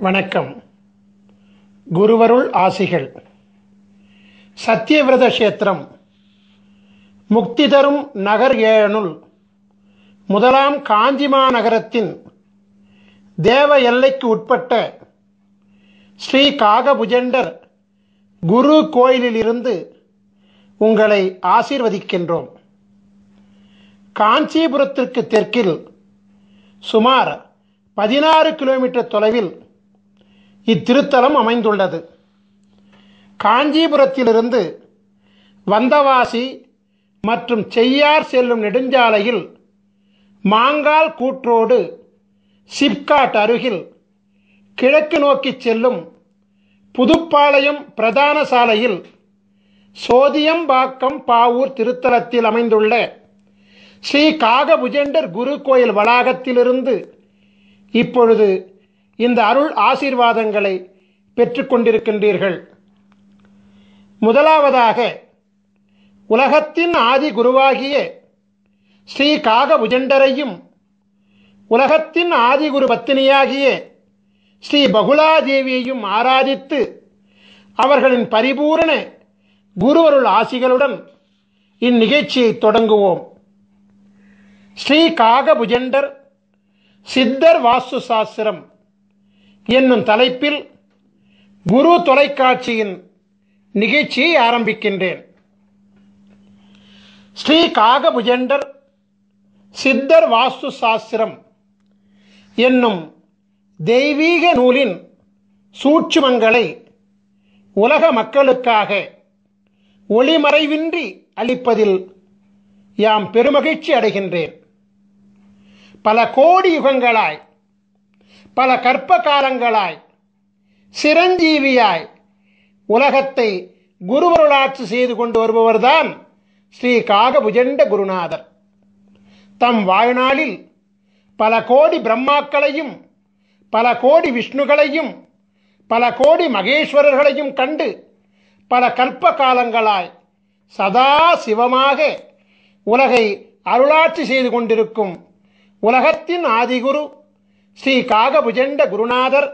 வணக்கம். குருவருள் ஆசிகள். சத்தியவிரத கஷேத்திரம் முக்தி தரும் நகர் ஏழனுள் முதலாம் காஞ்சிமா நகரத்தின் தேவ எல்லைக்கு உட்பட்ட ஸ்ரீ காகபுஜண்டர் குரு கோயிலிலிருந்து உங்களை ஆசீர்வதிக்கின்றோம். காஞ்சிபுரத்திற்கு தெற்கில் சுமார் 16 கிலோமீட்டர் தொலைவில் இத்திருத்தலம் அமைந்துள்ளது. காஞ்சிபுரத்திலிருந்து வந்தவாசி மற்றும் செய்யார் செல்லும் நெடுஞ்சாலையில் மாங்கால் கூற்றோடு சிப்காட் அருகில் கிழக்கு நோக்கி செல்லும் புதுப்பாளையம் பிரதான சாலையில் சோதியம்பாக்கம் பாவூர் திருத்தலத்தில் அமைந்துள்ள ஸ்ரீ காகபுஜண்டர் குரு கோயில் வளாகத்திலிருந்து இப்பொழுது இந்த அருள் ஆசீர்வாதங்களை பெற்றுக்கொண்டிருக்கின்றீர்கள். முதலாவதாக உலகத்தின் ஆதி குருவாகிய ஸ்ரீ காகபுஜண்டரையும் உலகத்தின் ஆதிகுரு பத்தினியாகிய ஸ்ரீ பகுலாதேவியையும் ஆராதித்து அவர்களின் பரிபூரண குருவருள் ஆசிகளுடன் இந்நிகழ்ச்சியை தொடங்குவோம். ஸ்ரீ காகபுஜண்டர் சித்தர் வாஸ்து சாஸ்திரம் என்னும் தலைப்பில் குரு தொலைக்காட்சியின் நிகழ்ச்சியை ஆரம்பிக்கின்றேன். ஸ்ரீ காகபுஜண்டர் சித்தர் வாஸ்து சாஸ்திரம் என்னும் தெய்வீக நூலின் சூட்சுமங்களை உலக மக்களுக்காக ஒளிமறைவின்றி அளிப்பதில் யாம் பெருமகிழ்ச்சி அடைகின்றேன். பல கோடி யுகங்களாய், பல கற்ப காலங்களாய் சிரஞ்சீவியாய் உலகத்தை குருவருளாட்சி செய்து கொண்டு வருபவர்தான் ஸ்ரீ காகபுஜண்ட குருநாதர். தம் வாழ்நாளில் பல கோடி பிரம்மாக்களையும் பல கோடி விஷ்ணுகளையும் பல கோடி மகேஸ்வரர்களையும் கண்டு பல கற்ப காலங்களாய் சதா சிவமாக உலகை அருளாட்சி செய்து கொண்டிருக்கும் உலகத்தின் ஆதிகுரு ஸ்ரீ காகபுஜண்ட குருநாதர்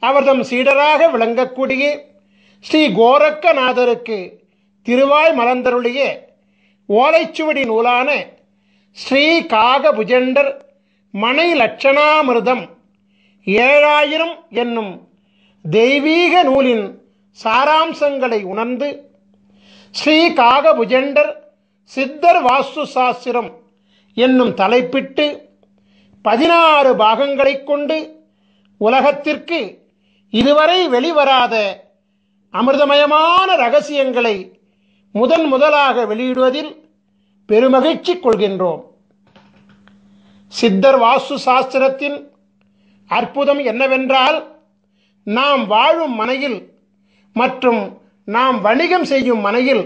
அவர்தம் சீடராக விளங்கக்கூடிய ஸ்ரீ கோரக்கநாதருக்கு திருவாய் மலர்ந்தருளிய ஓலைச்சுவடி நூலான ஸ்ரீ காகபுஜண்டர் மனை லட்சணாமிர்தம் 7000 என்னும் தெய்வீக நூலின் சாராம்சங்களை உணர்ந்து ஸ்ரீ காகபுஜண்டர் சித்தர் வாஸ்து சாஸ்திரம் என்னும் தலைப்பிட்டு 16 பாகங்களைக் கொண்டு உலகத்திற்கு இதுவரை வெளிவராத அமிர்தமயமான ரகசியங்களை முதலாக வெளியிடுவதில் பெருமகிழ்ச்சி கொள்கின்றோம். சித்தர் வாஸ்து சாஸ்திரத்தின் அற்புதம் என்னவென்றால், நாம் வாழும் மனையில் மற்றும் நாம் வணிகம் செய்யும் மனையில்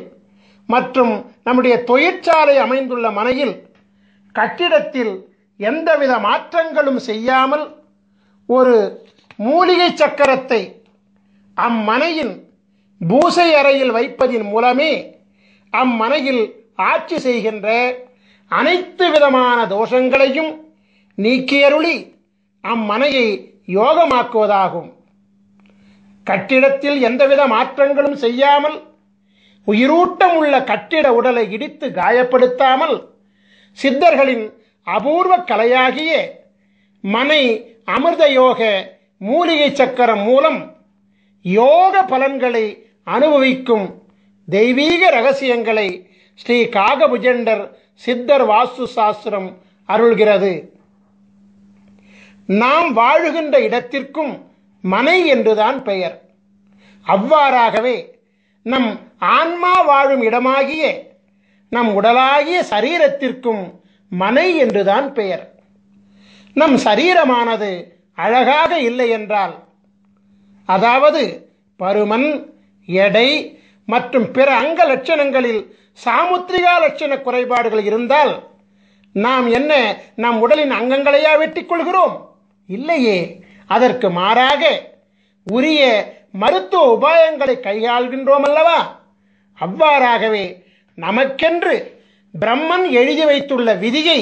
மற்றும் நம்முடைய தொழிற்சாலை அமைந்துள்ள மனையில் கட்டிடத்தில் எந்தவித மாற்றங்களும் செய்யாமல் ஒரு மூலிகை சக்கரத்தை அம்மனையின் பூசை அறையில் வைப்பதின் மூலமே அம்மனையில் ஆட்சி செய்கின்ற அனைத்து விதமான தோஷங்களையும் நீக்கியருளி அம்மனையை யோகமாக்குவதாகும். கட்டிடத்தில் எந்தவித மாற்றங்களும் செய்யாமல் உயிரூட்டம் உள்ள கட்டிட உடலை இடித்து காயப்படுத்தாமல் சித்தர்களின் அபூர்வ கலையாகிய மனை அமிர்த யோக மூலிகை சக்கரம் மூலம் யோக பலன்களை அனுபவிக்கும் தெய்வீக ரகசியங்களை ஸ்ரீ காகபுஜண்டர் சித்தர் வாஸ்து சாஸ்திரம் அருள்கிறது. நாம் வாழுகின்ற இடத்திற்கும் மனை என்றுதான் பெயர். அவ்வாறாகவே நம் ஆன்மா வாழும் இடமாகிய நம் உடலாகிய சரீரத்திற்கும் மனை என்றுதான் பெயர். நம் சரீரமானது அழகாக இல்லை என்றால், அதாவது பருமன், எடை மற்றும் பிற அங்க லட்சணங்களில் சாமுத்திரிகா லட்சண குறைபாடுகள் இருந்தால் நாம் என்ன நம் உடலின் அங்கங்களையா வெட்டிக் கொள்கிறோம்? இல்லையே. அதற்கு மாறாக உரிய மருத்துவ உபாயங்களை கையாள்கின்றோம் அல்லவா? அவ்வாறாகவே நமக்கென்று பிரம்மன் எழுதி வைத்துள்ள விதியை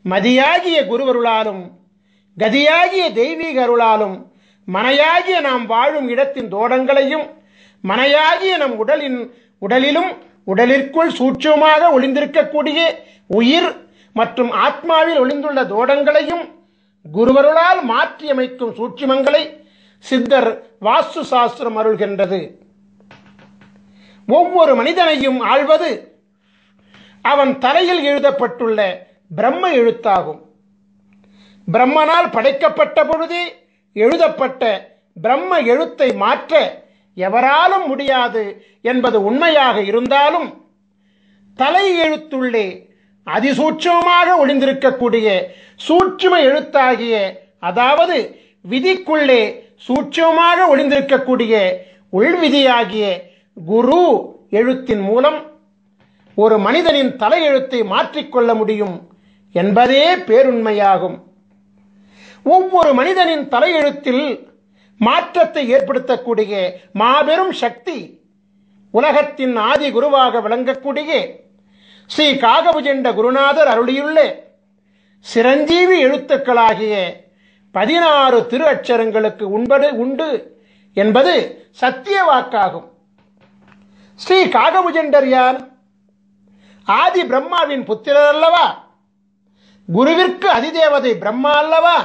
மதியாகிய குருவருளாலும் கதியாகிய தெய்வீக அருளாலும் மனையாகிய நாம் வாழும் இடத்தின் தோடங்களையும் மனையாகிய நம் உடலிலும் உடலிற்குள் சூட்சமாக ஒளிந்திருக்கக்கூடிய உயிர் மற்றும் ஆத்மாவில் ஒளிந்துள்ள தோடங்களையும் குருவருளால் மாற்றியமைக்கும் சூட்சுமங்களை சித்தர் வாஸ்து சாஸ்திரம் அருள்கின்றது. ஒவ்வொரு மனிதனையும் ஆள்வது அவன் தலையில் எழுதப்பட்டுள்ள பிரம்ம எழுத்தாகும். பிரம்மனால் படைக்கப்பட்ட பொழுதே எழுதப்பட்ட பிரம்ம எழுத்தை மாற்ற எவராலும் முடியாது என்பது உண்மையாக இருந்தாலும், தலை எழுத்துள்ளே அதிசூட்சமாக ஒளிந்திருக்கக்கூடிய சூட்சும எழுத்தாகிய, அதாவது விதிக்குள்ளே சூட்சமாக ஒளிந்திருக்கக்கூடிய உள்விதியாகிய குரு எழுத்தின் மூலம் ஒரு மனிதனின் தலையெழுத்தை மாற்றிக்கொள்ள முடியும் என்பதே பேருண்மையாகும். ஒவ்வொரு மனிதனின் தலையெழுத்தில் மாற்றத்தை ஏற்படுத்தக்கூடிய மாபெரும் சக்தி உலகத்தின் ஆதி குருவாக விளங்கக்கூடிய ஸ்ரீ காகபுஜண்ட குருநாதர் அருளியுள்ள சிரஞ்சீவி எழுத்துக்களாகிய 16 திரு அட்சரங்களுக்கு உண்டு என்பது சத்திய வாக்காகும். ஸ்ரீ காகபுஜண்டர் யார்? ஆதி பிரம்மாவின் புத்திரர் அல்லவா? குருவிற்கு அதிதேவதை பிரம்மா அல்லவா?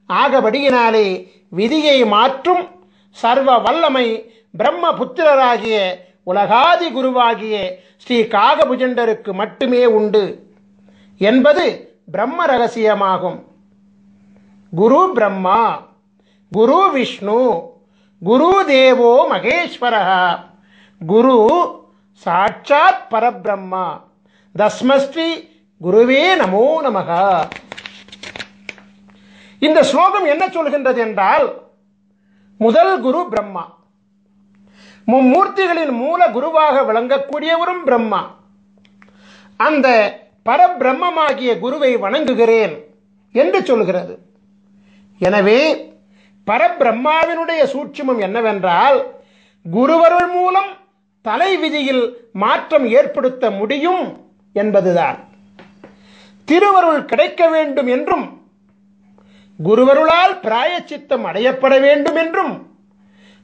ஆகபடியினாலே விதியை மாற்றும் சர்வ வல்லமை பிரம்ம புத்திரராகிய உலகாதி குருவாகிய ஸ்ரீ காகபுஜண்டருக்கு மட்டுமே உண்டு என்பது பிரம்ம ரகசியமாகும். குரு பிரம்மா, குரு விஷ்ணு, குரு தேவோ மகேஸ்வரः, குரு சாட்சாத் பரபிரம்மா, தஸ்மஸ்ரீ குருவே நமோ நமக. இந்த ஸ்லோகம் என்ன சொல்கின்றது என்றால், முதல் குரு பிரம்மா, மும்மூர்த்திகளின் மூல குருவாக விளங்கக்கூடியவரும் பிரம்மா. அந்த பரபிரம்மமாகிய குருவை வணங்குகிறேன் என்று சொல்கிறது. எனவே பரபிரம்மாவினுடைய சூட்சுமம் என்னவென்றால், குருவருள் மூலம் தலை விதியில் மாற்றம் ஏற்படுத்த முடியும் என்பதுதான். திருவருள் கிடைக்க வேண்டும் என்றும், குருவருளால் பிராயச்சித்தம் அடையப்பட வேண்டும் என்றும்,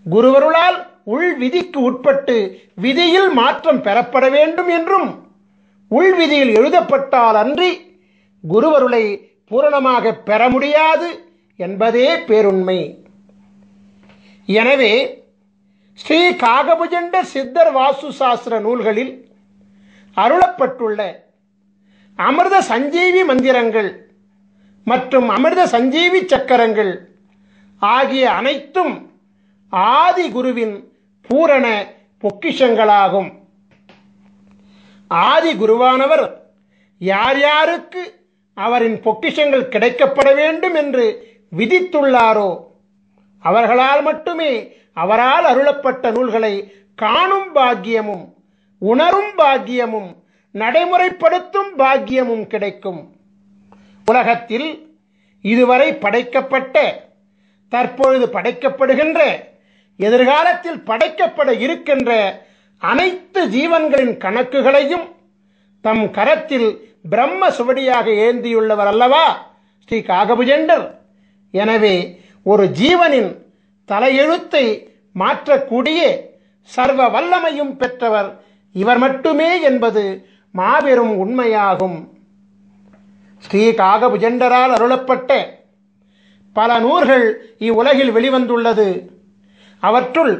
குருவருளால் உள் விதிக்கு உட்பட்டு விதியில் மாற்றம் பெறப்பட வேண்டும் என்றும் உள்விதியில் எழுதப்பட்டால் அன்றி குருவருளை பூரணமாக பெற முடியாது என்பதே பேருண்மை. எனவே ஸ்ரீ காகபுஜண்ட சித்தர் வாஸ்து சாஸ்திர நூல்களில் அருளப்பட்டுள்ள அமிர்த சஞ்சீவி மந்திரங்கள் மற்றும் அமிர்த சஞ்சீவி சக்கரங்கள் ஆகிய அனைத்தும் ஆதி குருவின் பூரண பொக்கிஷங்களாகும். ஆதி குருவானவர் யார் யாருக்கு அவரின் பொக்கிஷங்கள் கிடைக்கப்பட வேண்டும் என்று விதித்துள்ளாரோ அவர்களால் மட்டுமே அவரால் அருளப்பட்ட நூல்களை காணும் பாக்கியமும் உணரும் பாக்கியமும் நடைமுறைப்படுத்தும் பாக்கியமும் கிடைக்கும். உலகத்தில் இதுவரை படைக்கப்பட்ட, தற்பொழுது படைக்கப்படுகின்ற, எதிர்காலத்தில் படைக்கப்பட இருக்கின்ற அனைத்து ஜீவன்களின் கணக்குகளையும் தம் கரத்தில் பிரம்ம சுவடியாக ஏந்தியுள்ளவர் அல்லவா ஸ்ரீ காகபுஜண்டர். எனவே ஒரு ஜீவனின் தலையெழுத்தை மாற்றக்கூடிய சர்வ வல்லமையும் பெற்றவர் இவர் மட்டுமே என்பது மாபெரும் உண்மையாகும். ஸ்ரீ காகபுஜண்டரால் அருளப்பட்ட பல நூல்கள் இவ்வுலகில் வெளிவந்துள்ளது. அவற்றுள்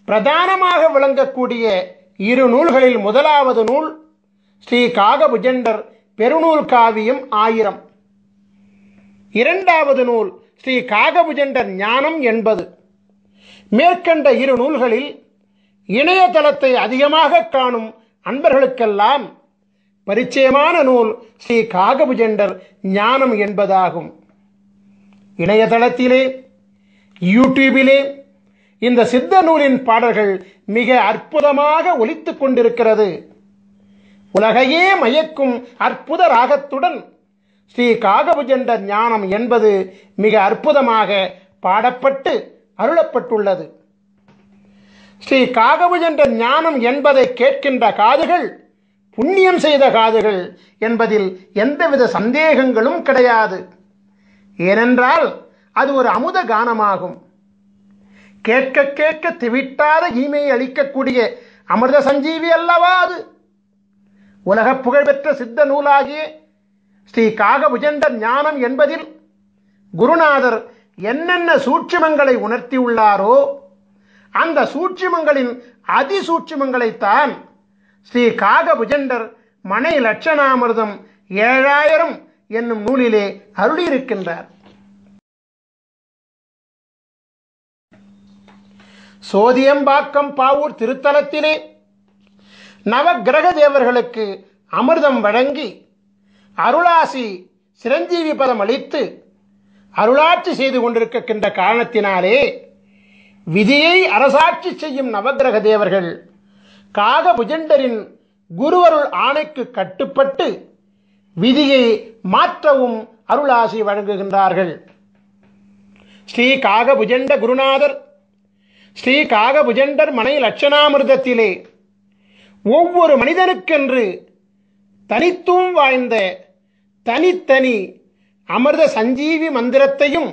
பிரதானமாக விளங்கக்கூடிய 2 நூல்களில் முதலாவது நூல் ஸ்ரீ காகபுஜண்டர் பெருநூல் காவியம் 1000. இரண்டாவது நூல் ஸ்ரீ காகபுஜண்டர் ஞானம் 80. மேற்கண்ட 2 நூல்களில் இணையதளத்தை அதிகமாக காணும் அன்பர்களுக்கெல்லாம் பரிச்சயமான நூல் ஸ்ரீ காகபுஜண்டர் ஞானம் என்பதாகும். இணையதளத்திலே, யூடியூபிலே இந்த சித்த நூலின் பாடல்கள் மிக அற்புதமாக ஒலித்துக் கொண்டிருக்கிறது. உலகையே மயக்கும் அற்புத ராகத்துடன் ஸ்ரீ காகபுஜண்டர் ஞானம் என்பது மிக அற்புதமாக பாடப்பட்டு அருளப்பட்டுள்ளது. ஸ்ரீ காகபுஜண்டர் ஞானம் என்பதை கேட்கின்ற காதுகள் புண்ணியம் செய்த காதுகள் என்பதில் எந்தவித சந்தேகங்களும் கிடையாது. ஏனென்றால் அது ஒரு அமுத கானமாகும். கேட்க கேட்க திவிட்டாத ஈமையை அளிக்கக்கூடிய அமிர்த சஞ்சீவி அல்லவா அது. உலக புகழ்பெற்ற சித்த நூலாகிய ஸ்ரீ காகபுஜண்டர் ஞானம் என்பதில் குருநாதர் என்னென்ன சூட்சுமங்களை உணர்த்தியுள்ளாரோ அந்த சூட்சுமங்களின் அதிசூட்சுமங்களைத்தான் ஸ்ரீ காகபுஜண்டர் மனை லட்சணாமிர்தம் 7000 என்னும் நூலிலே அருளியிருக்கின்றார். சோதியம்பாக்கம் பாவூர் திருத்தலத்திலே நவக்கிரக தேவர்களுக்கு அமிர்தம் வழங்கி அருளாசி சிரஞ்சீவி பதம் அளித்து அருளாட்சி செய்து கொண்டிருக்கின்ற காரணத்தினாலே விதியை அரசாட்சி செய்யும் நவக்கிரக தேவர்கள் காகபுஜண்டரின் குருவருள் ஆணைக்கு கட்டுப்பட்டு விதியை மாற்றவும் அருளாசி வழங்குகின்றார்கள். ஸ்ரீ காகபுஜண்ட குருநாதர் ஸ்ரீ காகபுஜண்டர் மனை லட்சணாமிர்தத்திலே ஒவ்வொரு மனிதனுக்கென்று தனித்துவம் வாய்ந்த தனித்தனி அமிர்த சஞ்சீவி மந்திரத்தையும்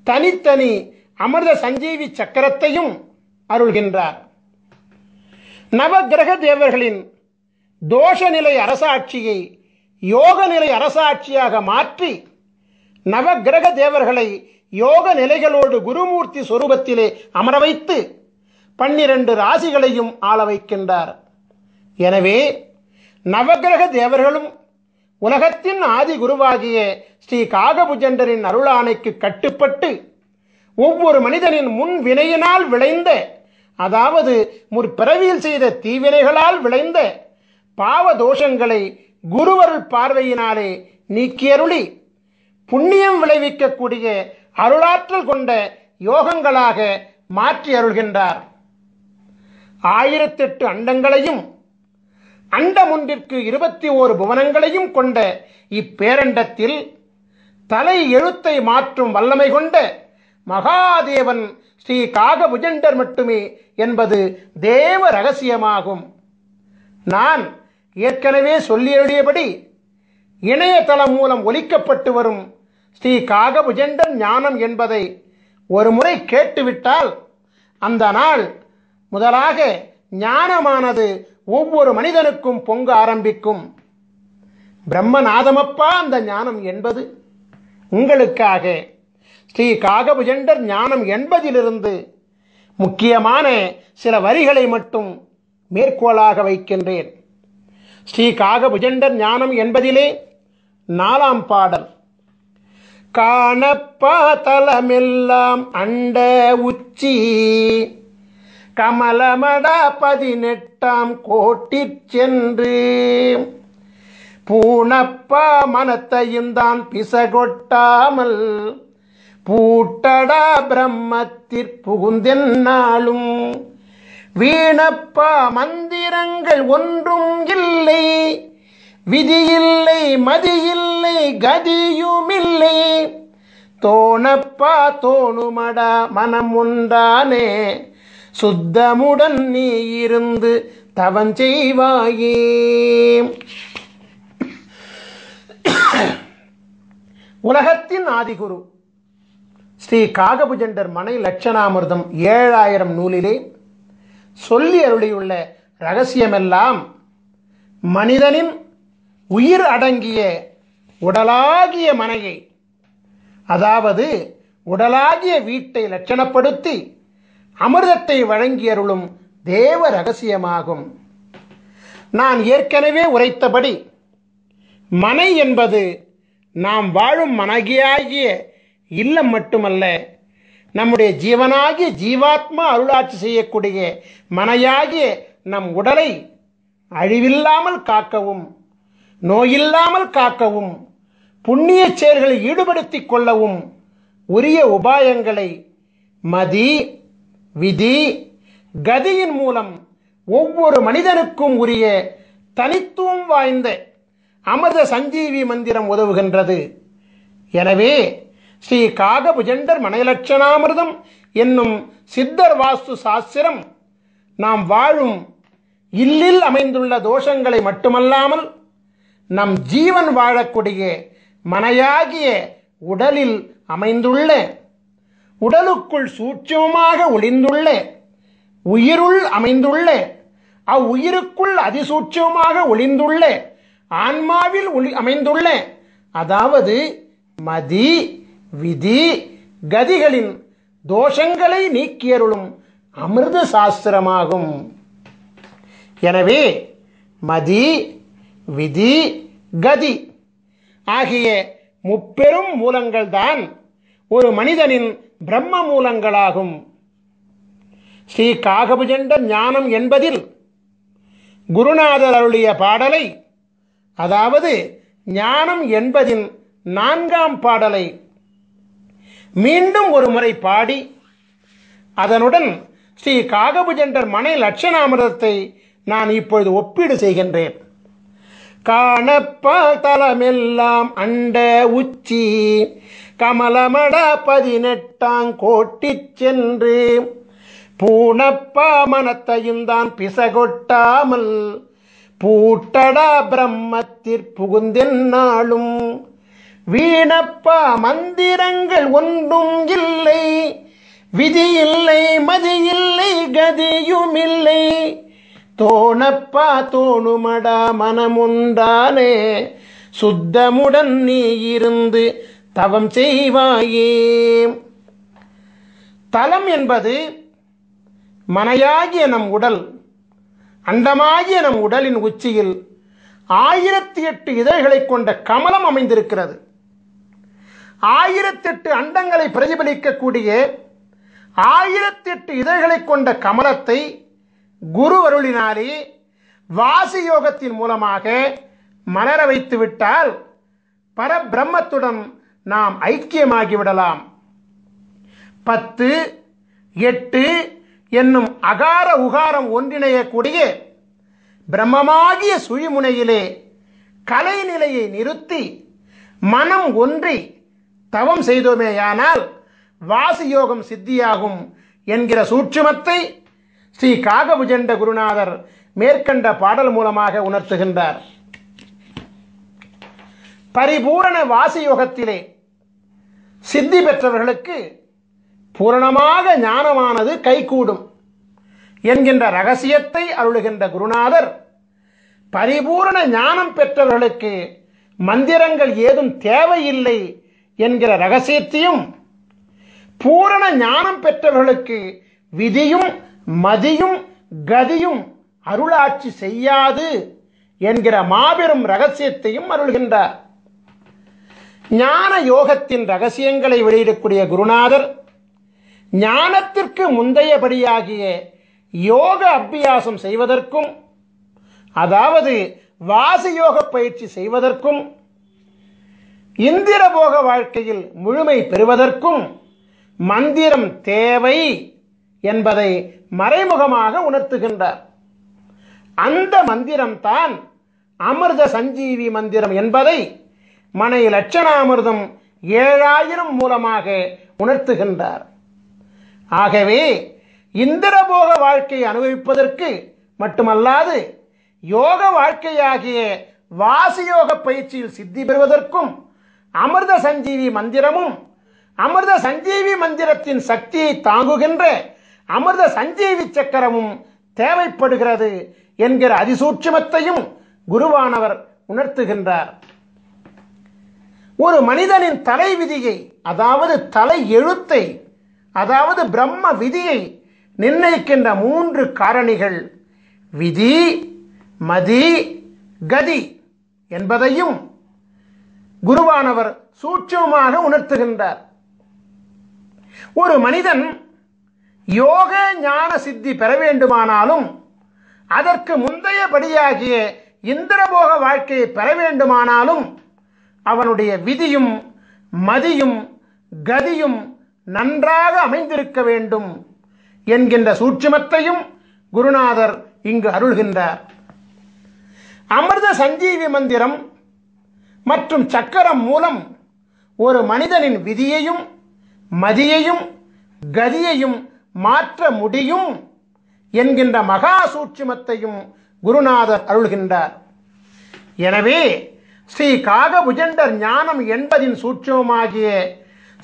தனித்தனி அமிர்த சஞ்சீவி சக்கரத்தையும் அருள்கின்றார். நவக்கிரக தேவர்களின் தோஷநிலை அரசாட்சியை யோக நிலை அரசாட்சியாக மாற்றி நவக்கிரக தேவர்களை யோக நிலைகளோடு குருமூர்த்தி சொரூபத்திலே அமர வைத்து 12 ராசிகளையும் ஆள வைக்கின்றார். எனவே நவக்கிரக தேவர்களும் உலகத்தின் ஆதி குருவாகிய ஸ்ரீ காகபுஜண்டரின் அருளாணைக்கு கட்டுப்பட்டு ஒவ்வொரு மனிதனின் முன் வினையினால் விளைந்த, அதாவது முற்பிறவியில் செய்த தீவினைகளால் விளைந்த பாவ தோஷங்களை குருவருள் பார்வையினாலே நீக்கியருளி புண்ணியம் விளைவிக்கக்கூடிய அருளாற்றல் கொண்ட யோகங்களாக மாற்றி அருள்கின்றார். 1008 அண்டங்களையும் அண்டம் ஒன்றிற்கு 21 புவனங்களையும் கொண்ட இப்பேரண்டத்தில் தலை எழுத்தை மாற்றும் வல்லமை கொண்ட மகாதேவன் ஸ்ரீ காகபுஜண்டர் மட்டுமே என்பது தேவ ரகசியமாகும். நான் ஏற்கனவே சொல்லியபடி இணையதளம் மூலம் ஒலிக்கப்பட்டு வரும் ஸ்ரீ காகபுஜண்டர் ஞானம் என்பதை ஒரு முறை கேட்டுவிட்டால் அந்த நாள் முதலாக ஞானமானது ஒவ்வொரு மனிதனுக்கும் பொங்க ஆரம்பிக்கும். பிரம்மநாதமப்பா அந்த ஞானம் என்பது. உங்களுக்காக ஸ்ரீ காகபுஜண்டர் ஞானம் என்பதிலிருந்து முக்கியமான சில வரிகளை மட்டும் மேற்கோளாக வைக்கின்றேன். ஸ்ரீ காகபுஜண்டர் ஞானம் என்பதிலே 4ஆம் பாடல். காணப்பா தலமெல்லாம் அண்ட உச்சி கமலமடா 18ஆம் கோட்டிற் சென்று பூணப்பா மனத்தையும் தான் பிசகொட்டாமல் பூட்டடா பிரம்மத்திற் புகுந்தென்னாலும் வீணப்பா மந்திரங்கள் ஒன்றும் இல்லை, விதியில்லை மதியில்லை கதியுமில்லை, தோணப்பா தோணுமடா மனம் ஒன்றானே சுத்தமுடன் நீ இருந்து தவஞ்செய்வாயே. உலகத்தின் ஆதிகுரு ஸ்ரீ காகபுஜண்டர் மனை லட்சணாமிர்தம் 7000 நூலிலே சொல்லி அருளியுள்ள இரகசியமெல்லாம் மனிதனின் உயிர் அடங்கிய உடலாகிய மனையை, அதாவது உடலாகிய வீட்டை லட்சணப்படுத்தி அமிர்தத்தை வழங்கி அருளும் தேவ ரகசியமாகும். நான் ஏற்கனவே உரைத்தபடி மனை என்பது நாம் வாழும் மனகியாகிய இல்லம் மட்டுமல்ல, நம்முடைய ஜீவனாகிய ஜீவாத்மா அருளாட்சி செய்யக்கூடிய மனையாகிய நம் உடலை அழிவில்லாமல் காக்கவும் நோயில்லாமல் காக்கவும் புண்ணிய செயல்களை ஈடுபடுத்திக் கொள்ளவும் உரிய உபாயங்களை மதி விதி கதியின் மூலம் ஒவ்வொரு மனிதனுக்கும் உரிய தனித்துவம் வாய்ந்த அமிர்த சஞ்சீவி மந்திரம் உதவுகின்றது. எனவே ஸ்ரீ காகபுஜண்டர் மனைலட்சணாமிர்தம் என்னும் சித்தர் வாஸ்து சாஸ்திரம் நாம் வாழும் இல்லில் அமைந்துள்ள தோஷங்களை மட்டுமல்லாமல் நம் ஜீவன் வாழக்கூடிய மனையாகிய உடலில் அமைந்துள்ள உடலுக்குள் சூட்சமமாக ஒளிந்துள்ள உயிருள் அமைந்துள்ள அவ்வுயிருக்குள் அதிசூட்சமாக ஒளிந்துள்ள ஆன்மாவில் அமைந்துள்ள அதாவது மதி விதி கதிகளின் தோஷங்களை நீக்கியருளும் அமிர்த சாஸ்திரமாகும். எனவே மதி விதி கதி ஆகிய முப்பெரும் மூலங்கள் தான் ஒரு மனிதனின் பிரம்ம மூலங்களாகும். ஸ்ரீ காகபுஜண்ட ஞானம் என்பதில் குருநாதர் அருளிய பாடலை, அதாவது ஞானம் என்பதின் 4ஆம் பாடலை மீண்டும் ஒரு முறை பாடி அதனுடன் ஸ்ரீ காகபுஜண்டர் மனை லட்சணாமிரதத்தை நான் இப்பொழுது ஒப்பீடு செய்கின்றேன். காணப்பால் தலமெல்லாம் அண்ட உச்சி கமலமட 18 கோட்டி சென்று பூணப்பா மனத்தையும் தான் பிசகொட்டாமல் பூட்டடா பிரம்மத்திற் புகுந்தென்னாலும் வீணப்பா மந்திரங்கள் ஒன்றும் இல்லை, விதி இல்லை, மதி இல்லை, கதியும் இல்லை, தோணப்பா தோணுமடா மனமுண்டானே சுத்தமுடன் நீ இருந்து தவம் செய்வாயே. தலம் என்பது மனையாகிய நம் உடல், அண்டமாகிய நம் உடலின் உச்சியில் 1008 இதழ்களை கொண்ட கமலம் அமைந்திருக்கிறது. 1008 அண்டங்களை பிரதிபலிக்கக்கூடிய 1008 இதழ்களை கொண்ட கமலத்தை குரு அருளினாலே வாசி யோகத்தின் மூலமாக மலர வைத்து விட்டால் பரபிரம்மத்துடன் நாம் ஐக்கியமாகிவிடலாம். 10, 8 என்னும் அகார உகாரம் ஒன்றிணையக்கூடிய பிரம்மமாகிய சுழிமுனையிலே கலைநிலையை நிறுத்தி மனம் ஒன்றி தவம் செய்தோமேயானால் வாசியோகம் சித்தியாகும் என்கிற சூட்சுமத்தை ஸ்ரீ காகபுஜண்ட குருநாதர் மேற்கண்ட பாடல் மூலமாக உணர்த்துகின்றார். பரிபூரண வாசியோகத்திலே சித்தி பெற்றவர்களுக்கு பூரணமாக ஞானமானது கைகூடும் என்கின்ற ரகசியத்தை அருளுகின்ற குருநாதர் பரிபூரண ஞானம் பெற்றவர்களுக்கு மந்திரங்கள் ஏதும் தேவையில்லை என்கிற ரகசியத்தையும், பூரண ஞானம் பெற்றவர்களுக்கு விதியும் மதியும் கதியும் அருளாட்சி செய்யாது என்கிற மாபெரும் ரகசியத்தையும் அருள்கின்றார். ஞான யோகத்தின் ரகசியங்களை வெளியிடக்கூடிய குருநாதர் ஞானத்திற்கு முந்தையபடியாகிய யோக அபியாசம் செய்வதற்கும், அதாவது வாசியோக பயிற்சி செய்வதற்கும், இந்திரபோக வாழ்க்கையில் முழுமை பெறுவதற்கும் மந்திரம் தேவை என்பதை மறைமுகமாக உணர்த்துகின்றார். அந்த மந்திரம்தான் அமிர்த சஞ்சீவி மந்திரம் என்பதை மனை லட்சணாமிர்தம் 7000 மூலமாக உணர்த்துகின்றார். ஆகவே இந்திரபோக வாழ்க்கையை அனுபவிப்பதற்கு மட்டுமல்லாது யோக வாழ்க்கையாகிய வாசியோக பயிற்சியில் சித்தி பெறுவதற்கும் அமிர்த சஞ்சீவி மந்திரமும், அமிர்த சஞ்சீவி மந்திரத்தின் சக்தியை தாங்குகின்ற அமிர்த சஞ்சீவி சக்கரமும் தேவைப்படுகிறது என்கிற அதிசூட்சுமத்தையும் குருவானவர் உணர்த்துகின்றார். ஒரு மனிதனின் தலை விதியை, அதாவது தலை எழுத்தை, அதாவது பிரம்ம விதியை நிர்ணயிக்கின்ற 3 காரணிகள் விதி, மதி, கதி என்பதையும் குருவானவர் சூட்சமாக உணர்த்துகின்றார். ஒரு மனிதன் யோக ஞான சித்தி பெற வேண்டுமானாலும், அதற்கு முந்தையபடியாகிய இந்திரபோக வாழ்க்கையை பெற வேண்டுமானாலும் அவனுடைய விதியும் மதியும் கதியும் நன்றாக அமைந்திருக்க வேண்டும் என்கின்ற சூட்சுமத்தையும் குருநாதர் இங்கு அருள்கின்றார். அமிர்த சஞ்சீவி மந்திரம் மற்றும் சக்கரம் மூலம் ஒரு மனிதனின் விதியையும் மதியையும் கதியையும் மாற்ற முடியும் என்கின்ற மகா சூட்சுமத்தையும் குருநாதர் அருள்கின்றார். எனவே ஸ்ரீ காகபுஜண்டர் ஞானம் என்பதின் சூட்சுமமாகிய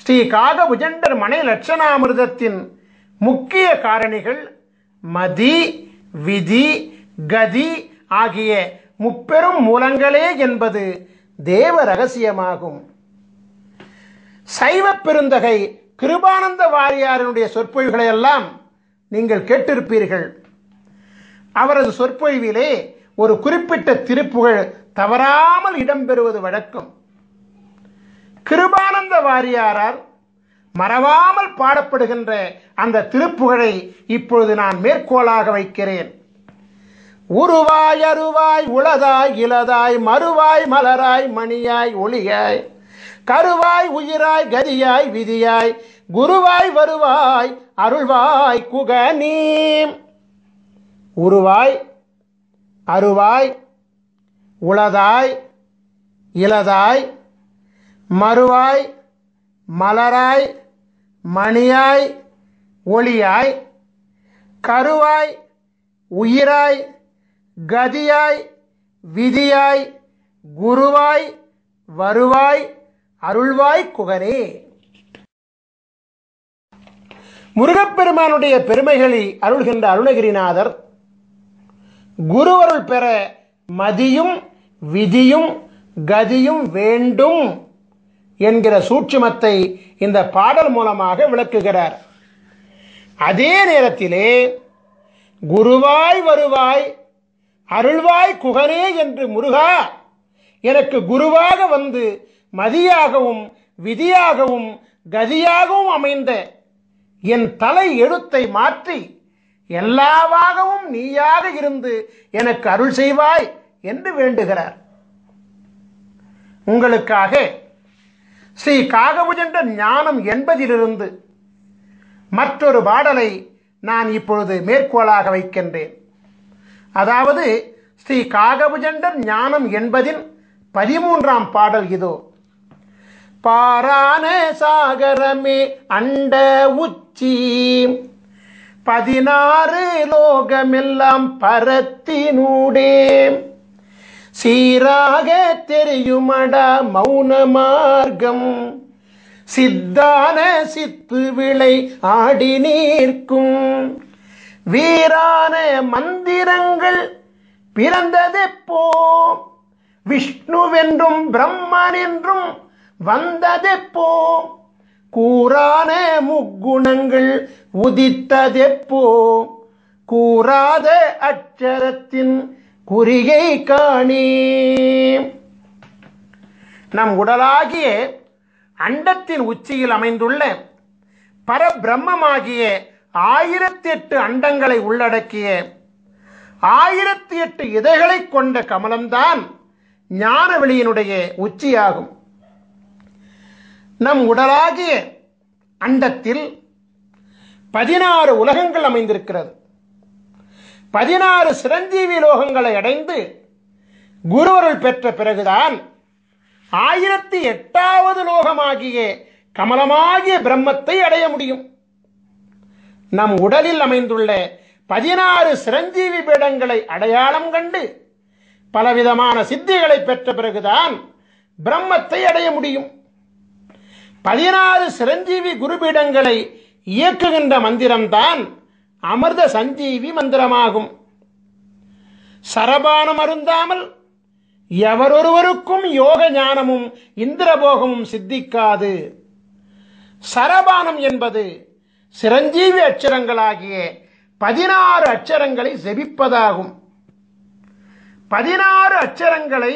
ஸ்ரீ காகபுஜண்டர் மனை லட்சணாமிர்தத்தின் முக்கிய காரணிகள் மதி, விதி, கதி ஆகிய முப்பெரும் மூலங்களே என்பது தேவ ரகசியமாகும். சைவ பெருந்தகை கிருபானந்த வாரியாரினுடைய சொற்பொழிவுகளை எல்லாம் நீங்கள் கேட்டிருப்பீர்கள். அவரது சொற்பொழிவிலே ஒரு குறிப்பிட்ட திருப்புகழ் தவறாமல் இடம்பெறுவது வழக்கம். கிருபானந்த வாரியாரால் மறவாமல் பாடப்படுகின்ற அந்த திருப்புகழை இப்பொழுது நான் மேற்கோளாக வைக்கிறேன். உருவாய் அருவாய் உளதாய் இலதாய் மறுவாய் மலராய் மணியாய் ஒளியாய் கருவாய் உயிராய் கதியாய் விதியாய் குருவாய் வருவாய் அருள்வாய் குகனீ. உருவாய் அருவாய் உளதாய் இலதாய் மறுவாய் மலராய் மணியாய் ஒளியாய் கருவாய் உயிராய் கதியாய் விதியாய் குருவாய் வருவாய் அருள்வாய் குகனே. முருகப்பெருமானுடைய பெருமைகளை அருள்கின்ற அருணகிரிநாதர் குருவருள் பெற மதியும் விதியும் கதியும் வேண்டும் என்கிற சூட்சுமத்தை இந்த பாடல் மூலமாக விளக்குகிறார். அதே நேரத்திலே குருவாய் வருவாய் அருள்வாய் குகனே என்று முருகா எனக்கு குருவாக வந்து மதியாகவும் விதியாகவும் கதியாகவும் அமைந்த என் தலை எழுத்தை மாற்றி எல்லாவாகவும் நீயாக இருந்து எனக்கு அருள் செய்வாய் என்று வேண்டுகிறார். உங்களுக்காக ஸ்ரீ காகபுஜண்ட ஞானம் என்பதிலிருந்து மற்றொரு பாடலை நான் இப்பொழுது மேற்கோளாக வைக்கின்றேன். அதாவது ஸ்ரீ காகபுஜண்டர் ஞானம் என்பதின் 13ஆம் பாடல் இதோ. பாரான சாகரமே அண்ட உச்சி 16 லோகமெல்லாம் பரத்தினூடே சீராக தெரியுமடா மௌன மார்க்கம் சித்தான சித்து விளை ஆடி நீர்க்கும் வீரான மந்திரங்கள் பிறந்ததெப்போ விஷ்ணுவென்றும் பிரம்மன் என்றும் வந்ததெப்போ கூறான முக்குணங்கள் உதித்ததெப்போ கூறாத அட்சரத்தின் குறிகை காணே. நம் உடலாகிய அண்டத்தின் உச்சியில் அமைந்துள்ள பரபிரம்மமாகிய 1008 அண்டங்களை உள்ளடக்கிய 1008 இதழ்களை கொண்ட கமலம்தான் ஞானவெளியினுடைய உச்சியாகும். நம் உடலாகிய அண்டத்தில் 16 உலகங்கள் அமைந்திருக்கிறது. 16 சிரஞ்சீவி லோகங்களை அடைந்து குருவருள் பெற்ற பிறகுதான் 1008வது லோகமாகிய கமலமாகிய பிரம்மத்தை அடைய முடியும். நம் உடலில் அமைந்துள்ள 16 சிரஞ்சீவி பீடங்களை அடையாளம் கண்டு பலவிதமான சித்திகளை பெற்ற பிறகுதான் பிரம்மத்தை அடைய முடியும். 16 சிரஞ்சீவி குருபீடங்களை இயக்குகின்ற மந்திரம்தான் அமிர்த சஞ்சீவி மந்திரமாகும். சரபானம் அருந்தாமல் எவரொருவருக்கும் யோக ஞானமும் இந்திரபோகமும் சித்திக்காது. சரபானம் என்பது சிரஞ்சீவி அட்சரங்களாகிய 16 அட்சரங்களை ஜெபிப்பதாகும். 16 அட்சரங்களை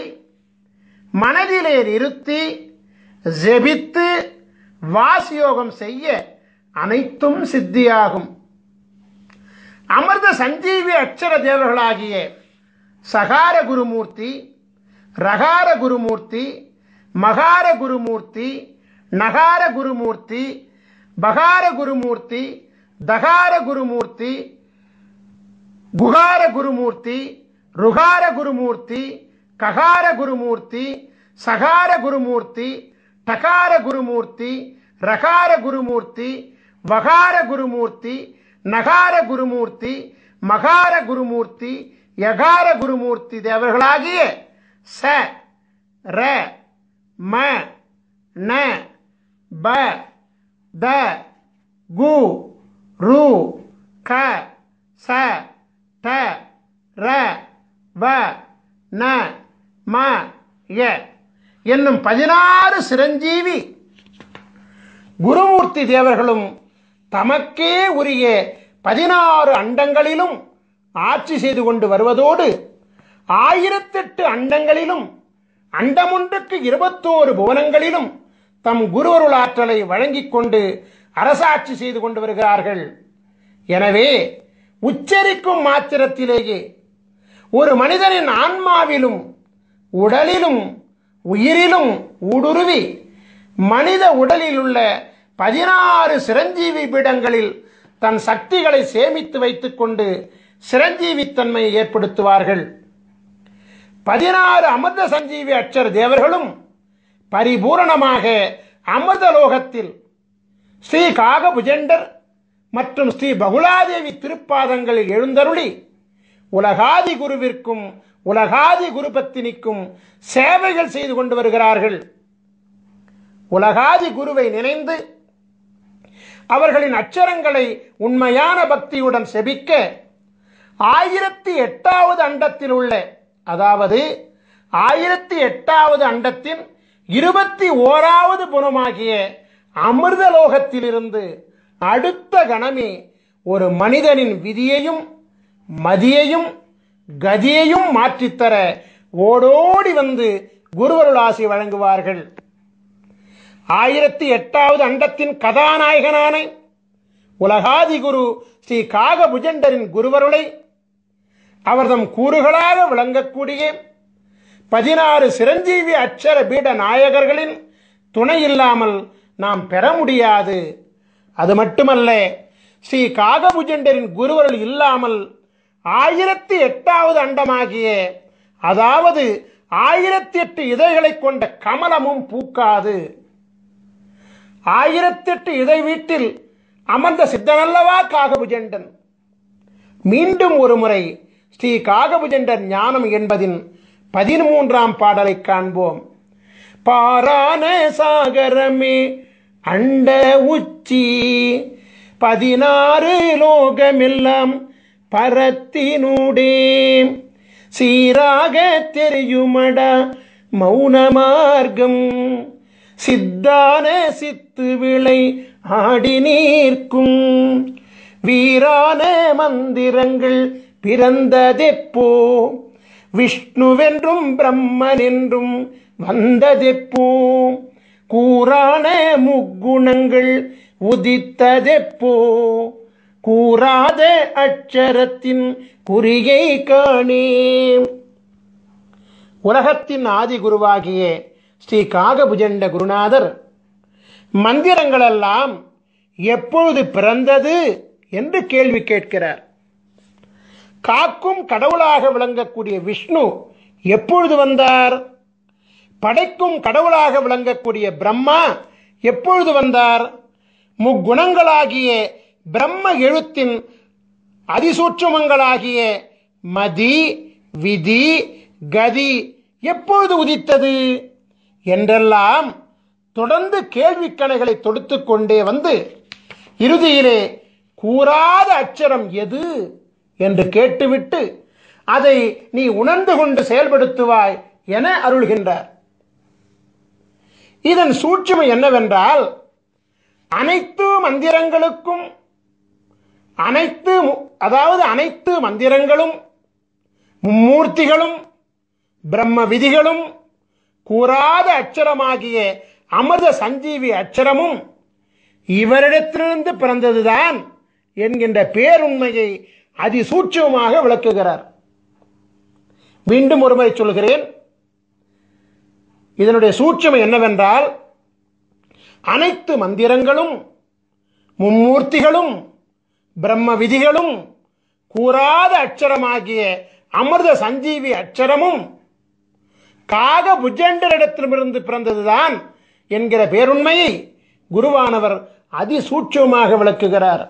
மனதிலே நிறுத்தி ஜெபித்து வாசியோகம் செய்ய அனைத்தும் சித்தியாகும். அமிர்த சஞ்சீவி அட்சர தேவர்களாகிய சகார குருமூர்த்தி, ரகார குருமூர்த்தி, மகார குருமூர்த்தி, நகார குருமூர்த்தி, பகார குருமூர்த்தி, தகார குருமூர்த்தி, குகார குருமூர்த்தி, ருகார குருமூர்த்தி, ககார குருமூர்த்தி, சகார குருமூர்த்தி, டகார குருமூர்த்தி, ரகார குருமூர்த்தி, வகார குருமூர்த்தி, நகார குருமூர்த்தி, மகார குருமூர்த்தி, யகார குருமூர்த்தி தேவர்களாகிய ச ர ம ந ப த கு ரு க ச ட ர வ ந ம ய என்னும் 16 சிரஞ்சீவி குருமூர்த்தி தேவர்களும் தமக்கே உரிய 16 அண்டங்களிலும் ஆட்சி செய்து கொண்டு வருவதோடு 1008 அண்டங்களிலும் அண்டமொன்றுக்கு 21 புவனங்களிலும் தம் குருவருள் ஆற்றலை வழங்கிக் கொண்டு அரசாட்சி செய்து கொண்டு வருகிறார்கள். எனவே உச்சரிக்கும் மாத்திரத்திலேயே ஒரு மனிதனின் ஆன்மாவிலும் உடலிலும் உயிரிலும் ஊடுருவி மனித உடலில் உள்ள 16 சிரஞ்சீவி பீடங்களில் தன் சக்திகளை சேமித்து வைத்துக் கொண்டு சிரஞ்சீவித்தன்மையை ஏற்படுத்துவார்கள். 16 அமிர்த சஞ்சீவி அட்சர தேவர்களும் பரிபூரணமாக அமிர்தலோகத்தில் ஸ்ரீ காகபுஜண்டர் மற்றும் ஸ்ரீ பகுலாதேவி திருப்பாதங்களில் எழுந்தருளி உலகாதி குருவிற்கும் உலகாதி குருபத்தினிக்கும் சேவைகள் செய்து கொண்டு வருகிறார்கள். உலகாதி குருவை நினைந்து அவர்களின் அச்சரங்களை உண்மையான பக்தியுடன் செபிக்க 1008வது அண்டத்தில் உள்ள, அதாவது 1008வது அண்டத்தின் 21வது புனமாகிய அமிர்தலோகத்திலிருந்து அடுத்த கணமே ஒரு மனிதனின் விதியையும் மதியையும் கதியையும் மாற்றித்தர ஓடோடி வந்து குருவருள் ஆசி வழங்குவார்கள். 1008வது அண்டத்தின் கதாநாயகனான உலகாதி குரு ஸ்ரீ காகபுஜண்டரின் குருவருளை அவர்தம் கூறுகளாக விளங்கக்கூடிய 16 சிரஞ்சீவி அட்சர பீட நாயகர்களின் துணை இல்லாமல் நாம் பெற முடியாது. அது மட்டுமல்ல, ஸ்ரீ காகபுஜண்டரின் குருவருள் இல்லாமல் 1008வது அண்டமாகிய, அதாவது 1008 இதழ்களை கொண்ட கமலமும் பூக்காது. 1008 இதழ் வீட்டில் அமர்ந்த சித்தனல்லவா காகபுஜண்டன். மீண்டும் ஒரு முறை ஸ்ரீ காகபுஜண்டர் ஞானம் என்பதின் 13ஆம் பாடலை காண்போம். பாரான சாகரமே அண்ட உச்சி 16 லோகமெல்லாம் பரத்தினூடே சீராக தெரியுமடா மௌன மார்க்கம் சித்தான சித்து விளை ஆடி நீர்க்கும் வீரான மந்திரங்கள் பிறந்ததெப்போ விஷ்ணுவென்றும் பிரம்மனென்றும் வந்ததெப்போ கூறான முக்குணங்கள் உதித்ததெப்போ கூறாத அட்சரத்தின் குறியை காணே. உலகத்தின் ஆதி குருவாகிய ஸ்ரீ காகபுஜண்ட குருநாதர் மந்திரங்களெல்லாம் எப்பொழுது பிறந்தது என்று கேள்வி கேட்கிறார். காக்கும் கடவுளாக விளங்கக்கூடிய விஷ்ணு எப்பொழுது வந்தார்? படைக்கும் கடவுளாக விளங்கக்கூடிய பிரம்மா எப்பொழுது வந்தார்? முக்குணங்களாகிய பிரம்ம எழுத்தின் அதிசூட்சுமங்களாகிய மதி விதி கதி எப்பொழுது உதித்தது என்றெல்லாம் தொடர்ந்து கேள்விக்கணைகளை தொடுத்துக் கொண்டே வந்து இறுதியிலே கூறாத அட்சரம் எது என்று கேட்டுவிட்டு அதை நீ உணர்ந்து கொண்டு செயல்படுத்துவாய் என அருள்கின்றார். இதன் சூட்சுமை என்னவென்றால், அனைத்து மந்திரங்களுக்கும் அனைத்து மந்திரங்களும் மும்மூர்த்திகளும் பிரம்ம விதிகளும் கூறாத அட்சரமாகிய அமிர்த சஞ்சீவி அட்சரமும் இவரிடத்திலிருந்து பிறந்ததுதான் என்கின்ற பேருண்மையை அதிசூட்சமாக விளக்குகிறார். மீண்டும் ஒருமுறை சொல்கிறேன். இதனுடைய சூட்சுமை என்னவென்றால், அனைத்து மந்திரங்களும் மும்மூர்த்திகளும் பிரம்ம விதிகளும் கூறாத அட்சரமாகிய அமிர்த சஞ்சீவி அட்சரமும் காகபுஜண்டரிடத்திலிருந்து பிறந்ததுதான் என்கிற பேருண்மையை குருவானவர் அதிசூட்சமாக விளக்குகிறார்.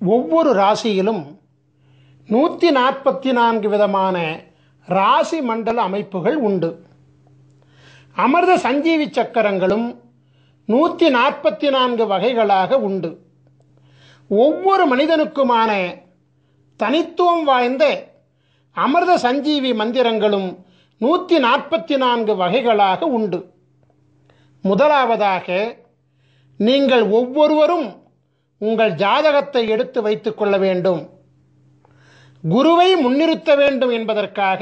ஒவ்வொரு ராசியிலும் 144 விதமான ராசி மண்டல அமைப்புகள் உண்டு. அமிர்த சஞ்சீவி சக்கரங்களும் 144 வகைகளாக உண்டு. ஒவ்வொரு மனிதனுக்குமான தனித்துவம் வாய்ந்த அமிர்த சஞ்சீவி மந்திரங்களும் 144 வகைகளாக உண்டு. முதலாவதாக, நீங்கள் ஒவ்வொருவரும் உங்கள் ஜாதகத்தை எடுத்து வைத்துக் கொள்ள வேண்டும். குருவை முன்னிறுத்த வேண்டும் என்பதற்காக